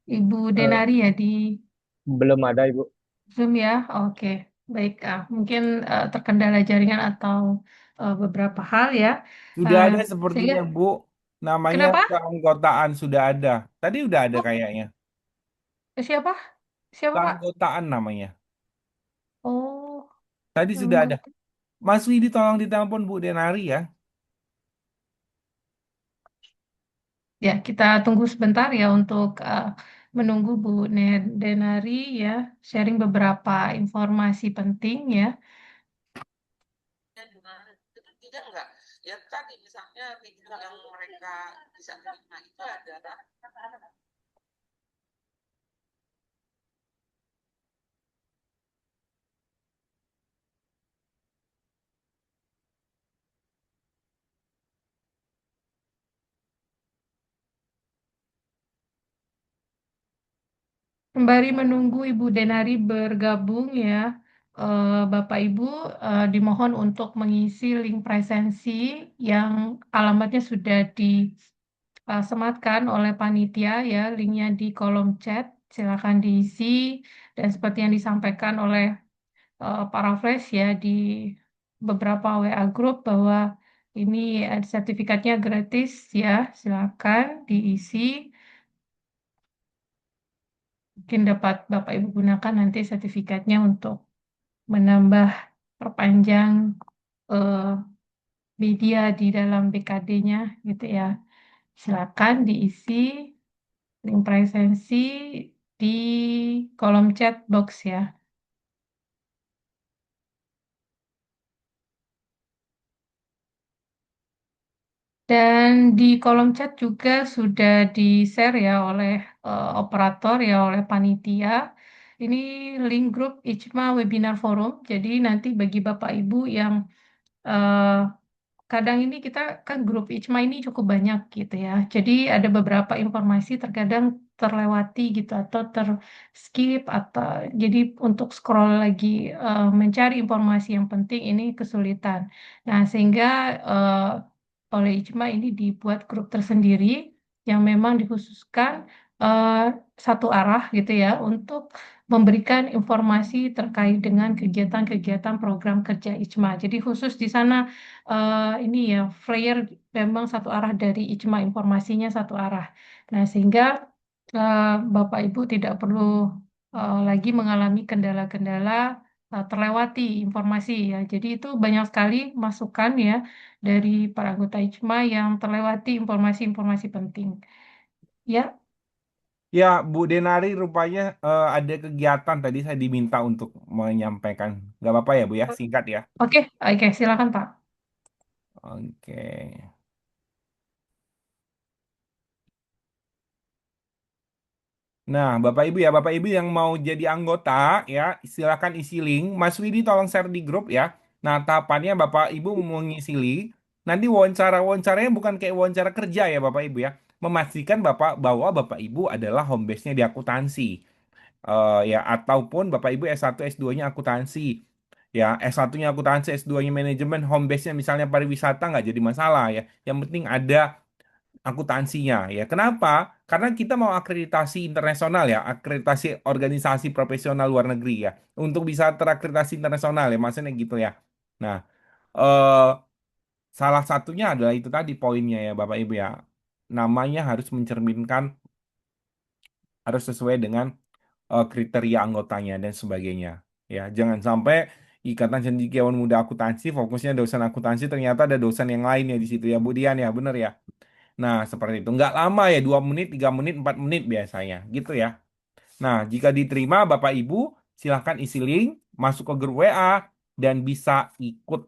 Ibu Eh, Denari ya di belum ada Ibu. Zoom ya, oke. Baik, mungkin terkendala jaringan atau beberapa hal ya. Sudah Eh, ada sehingga sepertinya Bu, namanya kenapa? keanggotaan sudah ada. Tadi udah ada Oh, kayaknya. siapa? Siapa Pak? Keanggotaan namanya. Oh, Tadi sudah ada. anggota. Mas Widi tolong ditelepon Bu Denari ya. Ya, kita tunggu sebentar ya untuk menunggu Bu Denari ya sharing beberapa informasi penting ya. Dan tidak enggak. Ya tadi misalnya yang mereka bisa terima itu adalah sembari menunggu Ibu Denari bergabung ya, Bapak Ibu dimohon untuk mengisi link presensi yang alamatnya sudah disematkan oleh panitia ya, linknya di kolom chat, silakan diisi dan seperti yang disampaikan oleh Pak Raffles ya di beberapa WA group bahwa ini sertifikatnya gratis ya, silakan diisi. Mungkin dapat Bapak Ibu gunakan nanti sertifikatnya untuk menambah perpanjang eh, media di dalam BKD-nya gitu ya. Silakan diisi link presensi di kolom chat box ya. Dan di kolom chat juga sudah di-share ya oleh operator ya oleh panitia. Ini link grup ICMA Webinar Forum. Jadi nanti bagi Bapak Ibu yang eh, kadang ini kita kan grup ICMA ini cukup banyak gitu ya. Jadi ada beberapa informasi terkadang terlewati gitu atau terskip atau jadi untuk scroll lagi mencari informasi yang penting ini kesulitan. Nah, sehingga oleh ICMA ini dibuat grup tersendiri yang memang dikhususkan satu arah gitu ya untuk memberikan informasi terkait dengan kegiatan-kegiatan program kerja IJMA. Jadi khusus di sana ini ya flyer memang satu arah dari IJMA, informasinya satu arah. Nah, sehingga Bapak Ibu tidak perlu lagi mengalami kendala-kendala terlewati informasi ya. Jadi itu banyak sekali masukan ya dari para anggota IJMA yang terlewati informasi-informasi penting. Ya, Ya, Bu Denari rupanya ada kegiatan tadi saya diminta untuk menyampaikan. Nggak apa-apa ya, Bu ya, singkat ya. oke, oke, silakan Pak. Oke. Nah, Bapak Ibu yang mau jadi anggota ya, silakan isi link. Mas Widi tolong share di grup ya. Nah, tahapannya Bapak Ibu mau ngisi link. Nanti wawancaranya bukan kayak wawancara kerja ya Bapak Ibu ya. Memastikan bahwa Bapak Ibu adalah home base-nya di akuntansi. Ya ataupun Bapak Ibu S1 S2-nya akuntansi. Ya, S1-nya akuntansi, S2-nya manajemen, home base-nya misalnya pariwisata nggak jadi masalah ya. Yang penting ada akuntansinya ya. Kenapa? Karena kita mau akreditasi internasional ya, akreditasi organisasi profesional luar negeri ya. Untuk bisa terakreditasi internasional ya, maksudnya gitu ya. Nah, eh salah satunya adalah itu tadi poinnya ya Bapak Ibu ya. Namanya harus mencerminkan, harus sesuai dengan kriteria anggotanya dan sebagainya. Ya, jangan sampai Ikatan Cendekiawan Muda Akuntansi fokusnya dosen akuntansi ternyata ada dosen yang lainnya di situ ya Bu Dian ya, bener ya. Nah, seperti itu. Nggak lama ya, 2 menit, 3 menit, 4 menit biasanya. Gitu ya. Nah, jika diterima Bapak Ibu, silahkan isi link, masuk ke grup WA, dan bisa ikut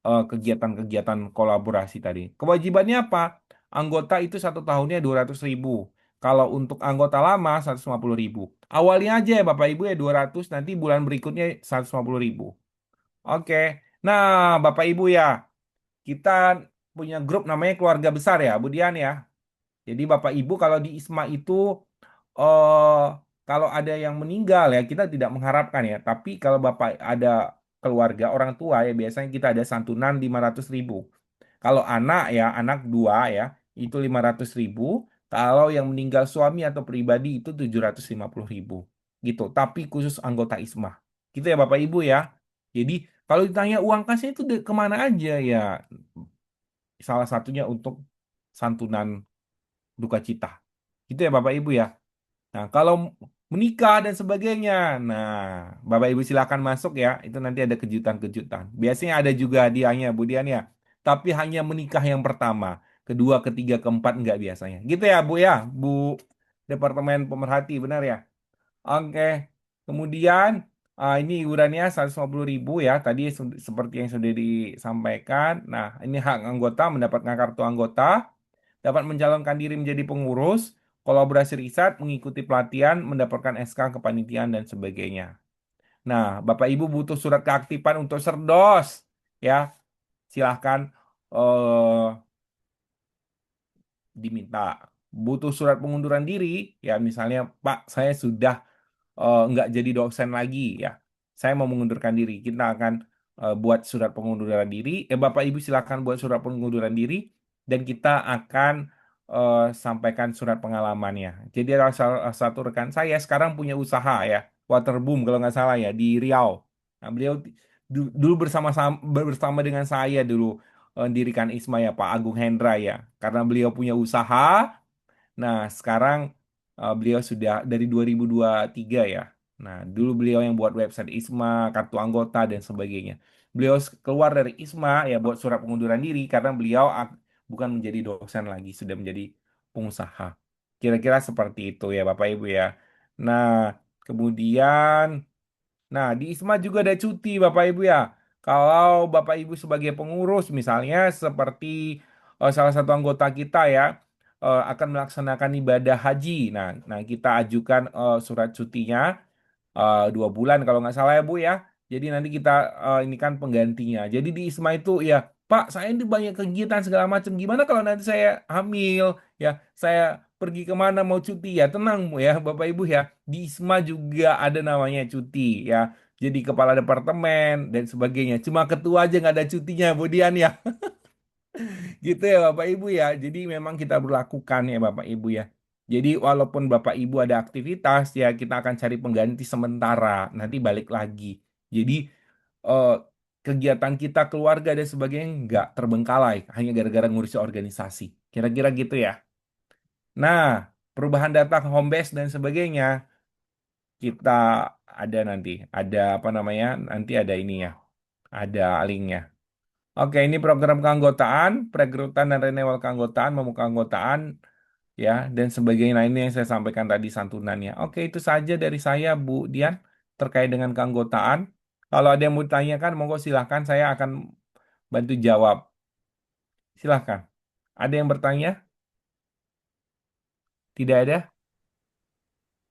kegiatan-kegiatan kolaborasi tadi. Kewajibannya apa? Anggota itu 1 tahunnya 200.000. Kalau untuk anggota lama 150.000. Awalnya aja ya Bapak Ibu ya 200, nanti bulan berikutnya 150.000. Oke. Nah, Bapak Ibu ya, kita punya grup namanya keluarga besar ya, Bu Dian ya. Jadi Bapak Ibu kalau di ISMA itu eh kalau ada yang meninggal ya kita tidak mengharapkan ya. Tapi kalau Bapak ada keluarga orang tua ya biasanya kita ada santunan 500.000. Kalau anak ya anak dua ya itu 500.000. Kalau yang meninggal suami atau pribadi itu 750.000 gitu. Tapi khusus anggota ISMA. Gitu ya Bapak Ibu ya. Jadi kalau ditanya uang kasnya itu kemana aja ya salah satunya untuk santunan duka cita. Gitu ya Bapak Ibu ya. Nah, kalau menikah dan sebagainya, nah Bapak Ibu silakan masuk ya. Itu nanti ada kejutan-kejutan. Biasanya ada juga hadiahnya, Bu Dian ya. Tapi hanya menikah yang pertama, kedua, ketiga, keempat enggak biasanya. Gitu ya Bu ya, Bu Departemen Pemerhati, benar ya? Oke. Kemudian ini iurannya 150.000 ya. Tadi seperti yang sudah disampaikan. Nah, ini hak anggota mendapatkan kartu anggota, dapat mencalonkan diri menjadi pengurus, kolaborasi riset, mengikuti pelatihan, mendapatkan SK kepanitiaan dan sebagainya. Nah, Bapak Ibu butuh surat keaktifan untuk Serdos, ya. Silahkan eh, diminta. Butuh surat pengunduran diri, ya misalnya Pak, saya sudah nggak jadi dosen lagi ya. Saya mau mengundurkan diri. Kita akan buat surat pengunduran diri. Bapak Ibu silakan buat surat pengunduran diri dan kita akan sampaikan surat pengalamannya. Jadi ada salah satu rekan saya sekarang punya usaha ya, Waterboom kalau nggak salah ya di Riau. Nah, beliau dulu bersama dengan saya dulu dirikan ISMA ya Pak Agung Hendra ya. Karena beliau punya usaha, nah, sekarang beliau sudah dari 2023 ya. Nah, dulu beliau yang buat website ISMA, kartu anggota dan sebagainya. Beliau keluar dari ISMA ya buat surat pengunduran diri karena beliau bukan menjadi dosen lagi, sudah menjadi pengusaha. Kira-kira seperti itu ya Bapak Ibu ya. Nah, kemudian nah, di ISMA juga ada cuti, Bapak Ibu ya. Kalau Bapak Ibu sebagai pengurus, misalnya seperti salah satu anggota kita ya, akan melaksanakan ibadah haji. Nah, kita ajukan surat cutinya 2 bulan kalau nggak salah ya Bu ya. Jadi nanti kita ini kan penggantinya. Jadi di ISMA itu ya, Pak, saya ini banyak kegiatan segala macam. Gimana kalau nanti saya hamil ya, saya pergi kemana mau cuti ya, tenang Bu ya, Bapak Ibu ya. Di ISMA juga ada namanya cuti ya. Jadi kepala departemen dan sebagainya. Cuma ketua aja nggak ada cutinya, Bu Dian ya. Gitu ya Bapak Ibu ya. Jadi memang kita berlakukan ya Bapak Ibu ya. Jadi walaupun Bapak Ibu ada aktivitas, ya kita akan cari pengganti sementara, nanti balik lagi. Jadi eh, kegiatan kita keluarga dan sebagainya nggak terbengkalai hanya gara-gara ngurusi organisasi. Kira-kira gitu ya. Nah, perubahan data home base dan sebagainya kita ada nanti, ada apa namanya? Nanti ada ini ya, ada linknya. Oke, ini program keanggotaan, perekrutan dan renewal keanggotaan, membuka keanggotaan, ya, dan sebagainya. Nah, ini yang saya sampaikan tadi santunannya. Oke, itu saja dari saya, Bu Dian, terkait dengan keanggotaan. Kalau ada yang mau ditanyakan, monggo silahkan, saya akan bantu jawab. Silahkan. Ada yang bertanya? Tidak ada?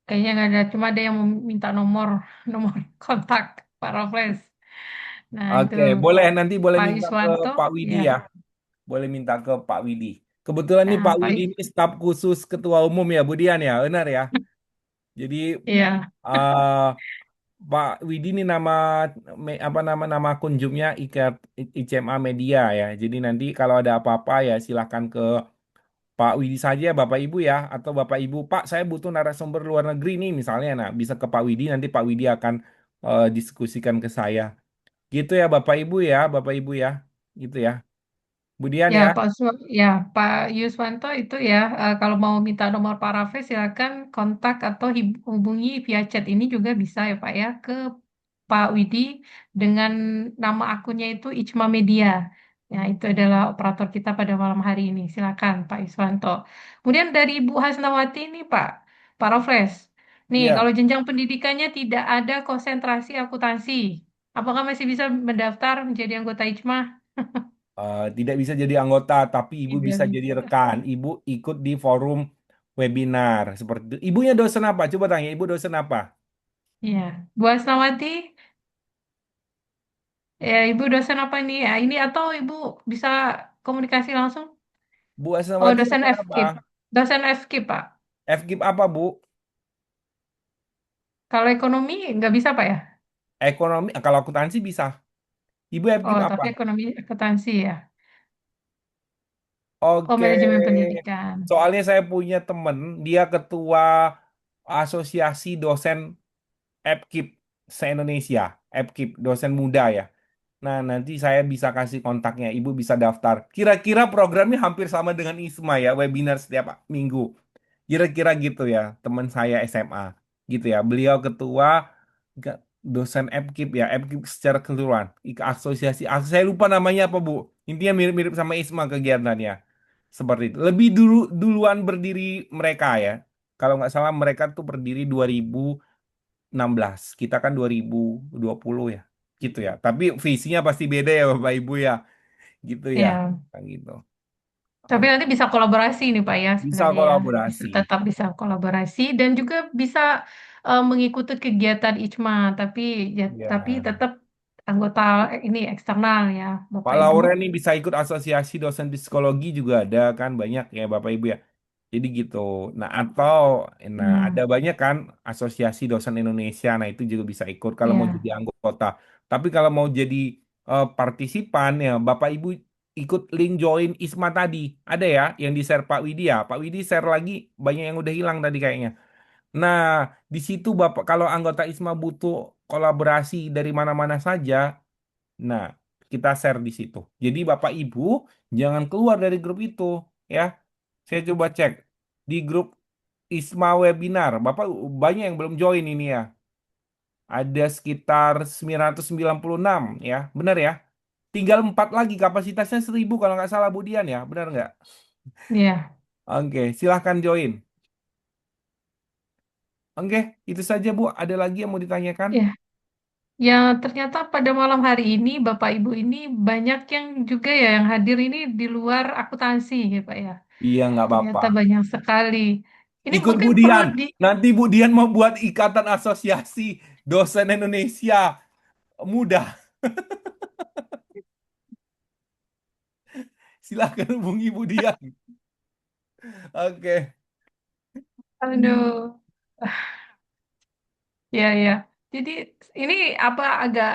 Kayaknya nggak ada, cuma ada yang minta nomor nomor kontak Pak Raffles. Nah, itu Oke, boleh nanti boleh Pak minta ke Yuswanto, Pak Widi ya. ya. Boleh minta ke Pak Widi. Kebetulan nih Pak Pak Widi ini staf khusus Ketua Umum ya, Bu Dian ya, benar ya. Jadi Iya, eh, Pak Widi ini apa nama kunjungnya ICMA Media ya. Jadi nanti kalau ada apa-apa ya silahkan ke Pak Widi saja Bapak Ibu ya, atau Bapak Ibu Pak saya butuh narasumber luar negeri nih misalnya. Nah bisa ke Pak Widi, nanti Pak Widi akan diskusikan ke saya. Gitu ya Bapak Ibu ya, Bapak Ibu ya, gitu ya. Kemudian ya ya, Ya Pak Yuswanto itu ya, kalau mau minta nomor Pak Raffles silakan kontak atau hubungi via chat ini juga bisa ya Pak ya ke Pak Widi dengan nama akunnya itu Ijma Media. Ya, itu adalah operator kita pada malam hari ini. Silakan Pak Yuswanto. Kemudian dari Ibu Hasnawati ini Pak Raffles. Nih, kalau iya. jenjang pendidikannya tidak ada konsentrasi akuntansi, apakah masih bisa mendaftar menjadi anggota Ijma? Tidak bisa jadi anggota, tapi ibu Tidak bisa jadi bisa. rekan. Ibu ikut di forum webinar seperti itu. Ibunya dosen apa? Coba tanya, ibu dosen apa? Iya, Bu Asnawati, ya Ibu dosen apa nih? Ya, ini atau Ibu bisa komunikasi langsung? Bu Oh, Asnawati dosen dosen apa? FKIP. Dosen FKIP, Pak. FKIP apa, Bu? Kalau ekonomi nggak bisa, Pak ya? Ekonomi, kalau akuntansi bisa. Ibu FKIP Oh, apa? tapi ekonomi akuntansi ya. Oh, Oke. manajemen pendidikan. Soalnya saya punya temen, dia ketua Asosiasi Dosen FKIP se-Indonesia. FKIP, dosen muda ya. Nah, nanti saya bisa kasih kontaknya. Ibu bisa daftar. Kira-kira programnya hampir sama dengan ISMA ya, webinar setiap minggu. Kira-kira gitu ya, teman saya SMA. Gitu ya. Beliau ketua dosen FKIP ya, FKIP secara keseluruhan. Asosiasi, saya lupa namanya apa, Bu. Intinya mirip-mirip sama ISMA kegiatannya. Seperti itu. Lebih duluan berdiri mereka ya. Kalau nggak salah mereka tuh berdiri 2016. Kita kan 2020 ya. Gitu ya. Tapi visinya pasti beda ya Bapak Ibu ya. Gitu ya. Ya, Kayak gitu. tapi Oke. nanti bisa kolaborasi nih, Pak ya, Bisa sebenarnya ya. kolaborasi. Tetap bisa kolaborasi dan juga bisa mengikuti kegiatan ICMA, tapi Ya. tetap anggota ini eksternal ya, Pak Bapak Ibu. Lauren nih bisa ikut asosiasi dosen psikologi juga ada kan banyak ya Bapak Ibu ya. Jadi gitu. Nah ada Hmm, banyak kan asosiasi dosen Indonesia. Nah itu juga bisa ikut kalau mau jadi ya, anggota. Tapi kalau mau jadi partisipan ya Bapak Ibu ikut link join ISMA tadi. Ada ya yang di share Pak Widi ya. Pak Widi share lagi banyak yang udah hilang tadi kayaknya. Nah di situ Bapak kalau anggota ISMA butuh kolaborasi dari mana-mana saja. Nah, kita share di situ. Jadi Bapak Ibu jangan keluar dari grup itu ya. Saya coba cek di grup ISMA webinar. Bapak banyak yang belum join ini ya. Ada sekitar 996 ya. Benar ya? Tinggal 4 lagi kapasitasnya 1000 kalau nggak salah Bu Dian ya. Benar nggak? ya, Oke, silahkan join. Oke, itu saja Bu. Ada lagi yang mau ditanyakan? ya. Ya, ternyata pada malam hari ini Bapak Ibu ini banyak yang juga ya yang hadir ini di luar akuntansi ya Pak ya. Iya, nggak apa-apa. Ternyata banyak sekali. Ini Ikut mungkin Bu perlu Dian. Nanti Bu Dian mau buat ikatan asosiasi dosen Indonesia mudah. Silahkan hubungi Bu Dian. Oke. aduh, ya ya. Jadi ini apa agak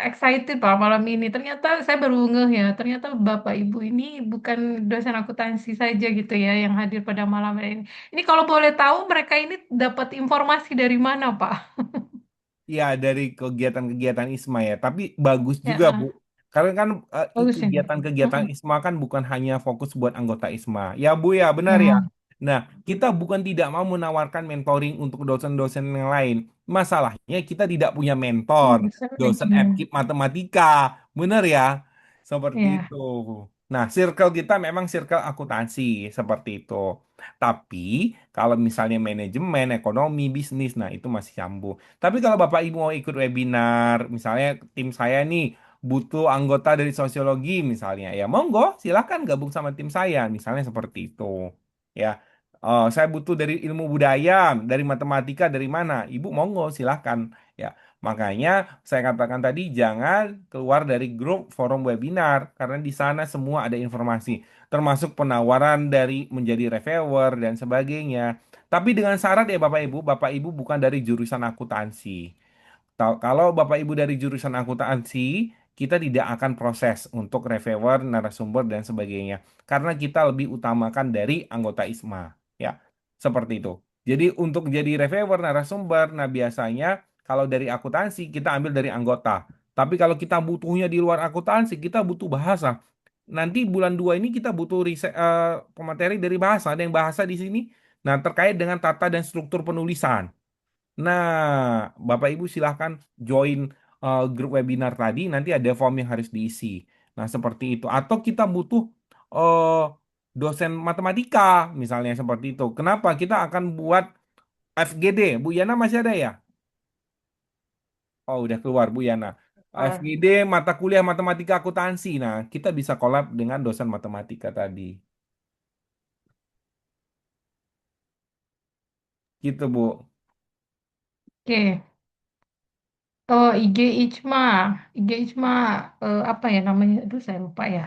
excited Pak malam ini. Ternyata saya baru ngeh ya, ternyata Bapak Ibu ini bukan dosen akuntansi saja gitu ya yang hadir pada malam ini. Ini kalau boleh tahu mereka ini dapat informasi dari mana Pak? Ya, dari kegiatan-kegiatan ISMA ya. Tapi bagus Ya, juga, Bu. Karena kan bagus ini. kegiatan-kegiatan Mm-mm. ISMA kan bukan hanya fokus buat anggota ISMA. Ya, Bu ya, benar ya. Hmm. Nah, kita bukan tidak mau menawarkan mentoring untuk dosen-dosen yang lain. Masalahnya kita tidak punya Oh, mentor, bisa dosen manajemen. FKIP matematika. Benar ya? Seperti Ya, itu. Nah, circle kita memang circle akuntansi, seperti itu. Tapi, kalau misalnya manajemen, ekonomi, bisnis, nah itu masih nyambung. Tapi kalau Bapak Ibu mau ikut webinar, misalnya tim saya nih butuh anggota dari sosiologi misalnya, ya monggo silakan gabung sama tim saya, misalnya seperti itu. Ya, saya butuh dari ilmu budaya, dari matematika, dari mana? Ibu monggo silakan. Ya, makanya saya katakan tadi jangan keluar dari grup forum webinar karena di sana semua ada informasi, termasuk penawaran dari menjadi reviewer dan sebagainya. Tapi dengan syarat ya Bapak Ibu bukan dari jurusan akuntansi. Kalau Bapak Ibu dari jurusan akuntansi, kita tidak akan proses untuk reviewer, narasumber, dan sebagainya. Karena kita lebih utamakan dari anggota ISMA. Ya, seperti itu. Jadi untuk jadi reviewer, narasumber, nah biasanya kalau dari akuntansi, kita ambil dari anggota. Tapi kalau kita butuhnya di luar akuntansi, kita butuh bahasa. Nanti bulan 2 ini kita butuh riset, pemateri dari bahasa. Ada yang bahasa di sini. Nah, terkait dengan tata dan struktur penulisan. Nah, Bapak Ibu silahkan join grup webinar tadi, nanti ada form yang harus diisi. Nah, seperti itu. Atau kita butuh eh, dosen matematika, misalnya seperti itu. Kenapa? Kita akan buat FGD. Bu Yana masih ada ya? Oh, udah keluar Bu Yana. Pak. FGD, mata kuliah matematika akuntansi. Nah, kita bisa collab dengan dosen matematika tadi. Gitu, Bu. Oke. Oh, IG Ijma. IG Ijma apa ya namanya? Aduh, saya lupa ya.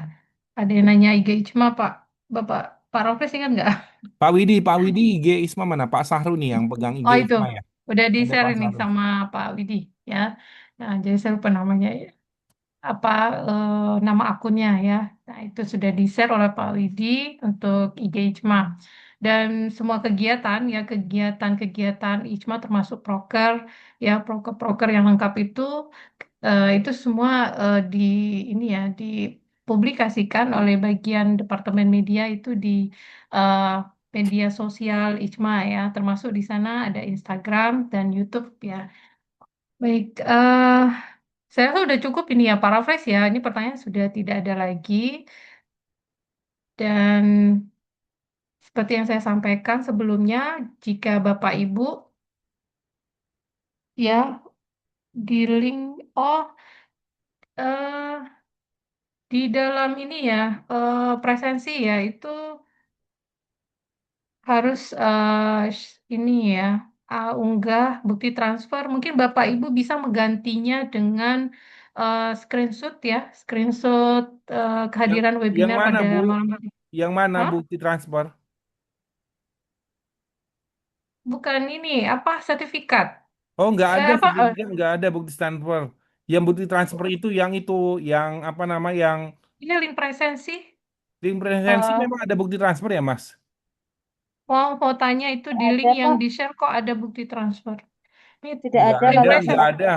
Ada yang nanya IG Ijma, Pak. Bapak, Pak Rofes ingat nggak? Pak Widi IG Isma mana? Pak Sahru nih yang pegang IG Oh, itu. Isma ya. Udah Ada di-share Pak ini Sahru. sama Pak Widi, ya. Nah, jadi saya lupa namanya apa nama akunnya ya. Nah, itu sudah di-share oleh Pak Widi untuk IG Ijma. Dan semua kegiatan ya kegiatan-kegiatan Ijma termasuk proker ya proker-proker yang lengkap itu semua di ini ya dipublikasikan oleh bagian Departemen Media itu di eh, media sosial Ijma ya termasuk di sana ada Instagram dan YouTube ya. Baik, saya rasa udah cukup ini ya, paraphrase ya. Ini pertanyaan sudah tidak ada lagi. Dan seperti yang saya sampaikan sebelumnya, jika Bapak Ibu ya di link, eh, di dalam ini ya, presensi ya, itu harus ini ya, unggah bukti transfer. Mungkin Bapak Ibu bisa menggantinya dengan screenshot ya, screenshot Yang kehadiran yang webinar mana, pada Bu? malam hari. Yang mana Hah? bukti transfer? Bukan ini, apa sertifikat? Oh, nggak ada Apa sertifikat, nggak ada bukti transfer. Yang bukti transfer itu, yang apa nama, yang ini link presensi? link presensi eh memang ada bukti transfer ya, Mas? mau tanya itu di Ada link yang kok, di share kok ada bukti transfer? Ini tidak Nggak ada link ada, kalau nggak presensi. saya. ada.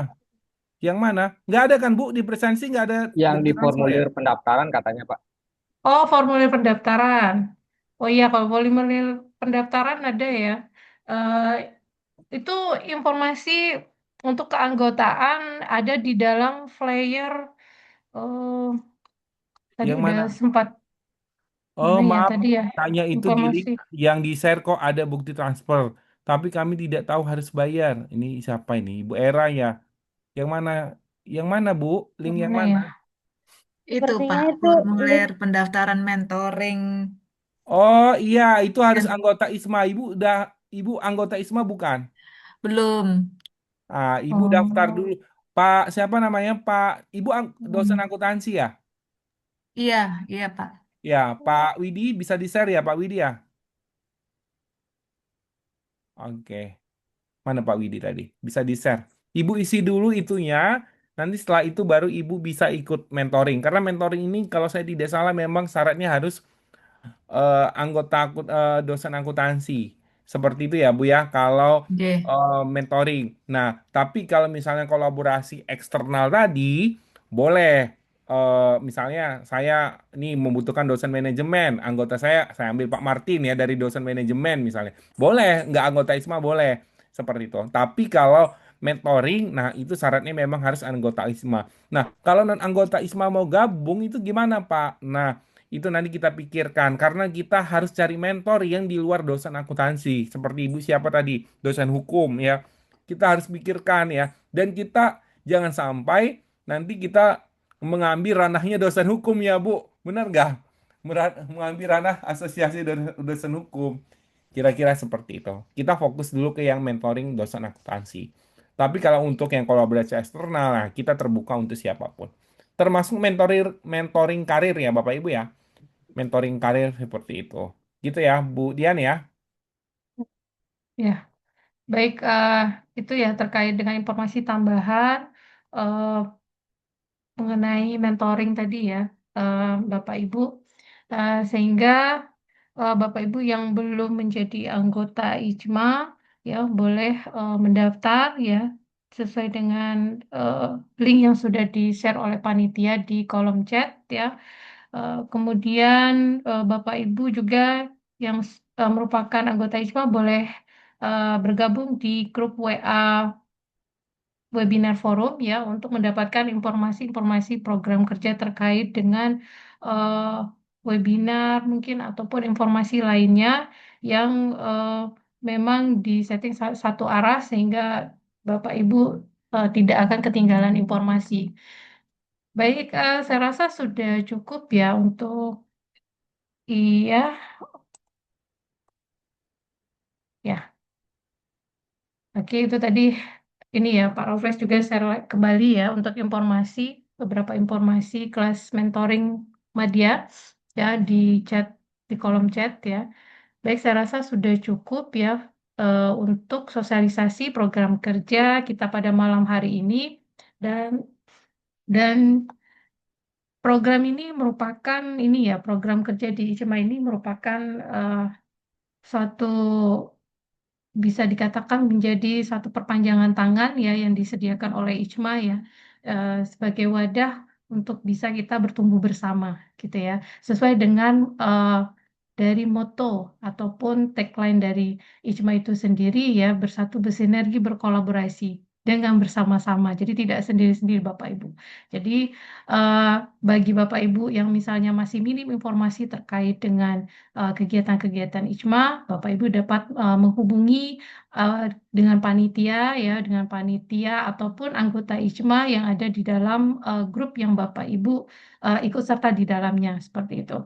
Yang mana? Nggak ada kan, Bu? Di presensi nggak ada Yang bukti di transfer ya? formulir pendaftaran katanya, Pak. Oh, formulir pendaftaran. Oh iya, kalau formulir pendaftaran ada ya. Eh itu informasi untuk keanggotaan ada di dalam flyer. Oh, tadi Yang udah mana? sempat Oh, mana ya maaf, tadi ya tanya itu di link informasi. yang di share kok ada bukti transfer. Tapi kami tidak tahu harus bayar. Ini siapa ini? Ibu Era ya? Yang mana? Yang mana, Bu? Link yang Mana mana? ya? Itu Sepertinya Pak, itu formulir link pendaftaran mentoring. Oh iya, itu harus Yang anggota ISMA. Ibu anggota ISMA bukan? belum. Ibu daftar dulu. Oh, Pak, siapa namanya? Ibu dosen hmm. akuntansi ya? Iya, iya Pak. Ya, Pak Widi bisa di-share ya, Pak Widi ya? Oke. Mana Pak Widi tadi? Bisa di-share. Ibu isi dulu itunya. Nanti setelah itu baru ibu bisa ikut mentoring. Karena mentoring ini kalau saya tidak salah memang syaratnya harus dosen akuntansi. Seperti itu ya Bu ya, kalau Nggih. mentoring. Nah, tapi kalau misalnya kolaborasi eksternal tadi, boleh. Misalnya saya ini membutuhkan dosen manajemen, anggota saya ambil Pak Martin ya dari dosen manajemen misalnya. Boleh, nggak anggota ISMA boleh. Seperti itu. Tapi kalau mentoring, nah itu syaratnya memang harus anggota ISMA. Nah, kalau non anggota ISMA mau gabung itu gimana Pak? Nah, itu nanti kita pikirkan karena kita harus cari mentor yang di luar dosen akuntansi. Seperti ibu siapa tadi? Dosen hukum ya. Kita harus pikirkan ya. Dan kita jangan sampai nanti kita mengambil ranahnya dosen hukum ya Bu. Benar nggak? Mengambil ranah asosiasi dosen hukum. Kira-kira seperti itu. Kita fokus dulu ke yang mentoring dosen akuntansi. Tapi kalau untuk yang kolaborasi eksternal, nah kita terbuka untuk siapapun. Termasuk mentoring karir ya Bapak Ibu ya. Mentoring karir seperti itu. Gitu ya Bu Dian ya. Ya, baik, itu ya terkait dengan informasi tambahan eh, mengenai mentoring tadi ya, Bapak Ibu. Sehingga Bapak Ibu yang belum menjadi anggota IJMA ya boleh mendaftar ya sesuai dengan eh, link yang sudah di-share oleh panitia di kolom chat ya. Kemudian Bapak Ibu juga yang merupakan anggota IJMA boleh bergabung di grup WA webinar forum ya untuk mendapatkan informasi-informasi program kerja terkait dengan eh, webinar mungkin ataupun informasi lainnya yang memang disetting satu arah sehingga Bapak Ibu tidak akan ketinggalan informasi. Baik, saya rasa sudah cukup ya untuk iya ya. Oke, itu tadi ini ya Pak Raffles juga share kembali ya untuk informasi, beberapa informasi kelas mentoring Madya ya di chat, di kolom chat ya. Baik, saya rasa sudah cukup ya untuk sosialisasi program kerja kita pada malam hari ini dan dan program ini merupakan ini ya program kerja di ICMA ini merupakan eh, suatu bisa dikatakan menjadi satu perpanjangan tangan ya yang disediakan oleh IJMA ya sebagai wadah untuk bisa kita bertumbuh bersama gitu ya sesuai dengan dari moto ataupun tagline dari IJMA itu sendiri ya bersatu bersinergi berkolaborasi dengan bersama-sama jadi tidak sendiri-sendiri Bapak Ibu jadi eh, bagi Bapak Ibu yang misalnya masih minim informasi terkait dengan kegiatan-kegiatan IJMA, Bapak Ibu dapat menghubungi eh, dengan panitia ataupun anggota IJMA yang ada di dalam grup yang Bapak Ibu ikut serta di dalamnya seperti itu.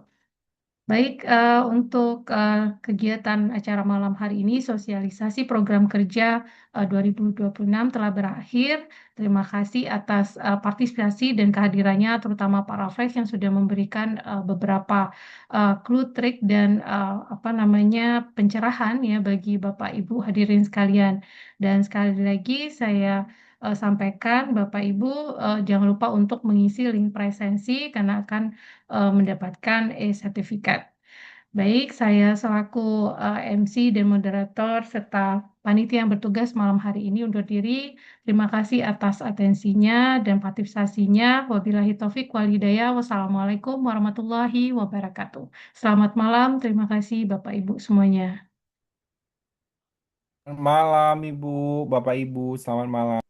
Baik, untuk kegiatan acara malam hari ini, sosialisasi program kerja 2026 telah berakhir. Terima kasih atas partisipasi dan kehadirannya, terutama Pak Raffles yang sudah memberikan beberapa clue, trik, dan apa namanya pencerahan ya bagi Bapak Ibu hadirin sekalian. Dan sekali lagi saya sampaikan Bapak Ibu jangan lupa untuk mengisi link presensi karena akan mendapatkan e-sertifikat. Baik, saya selaku MC dan moderator serta panitia yang bertugas malam hari ini undur diri. Terima kasih atas atensinya dan partisipasinya. Wabillahi taufik wal hidayah. Wassalamualaikum warahmatullahi wabarakatuh. Selamat malam, terima kasih Bapak Ibu semuanya. Malam Ibu, Bapak Ibu, selamat malam.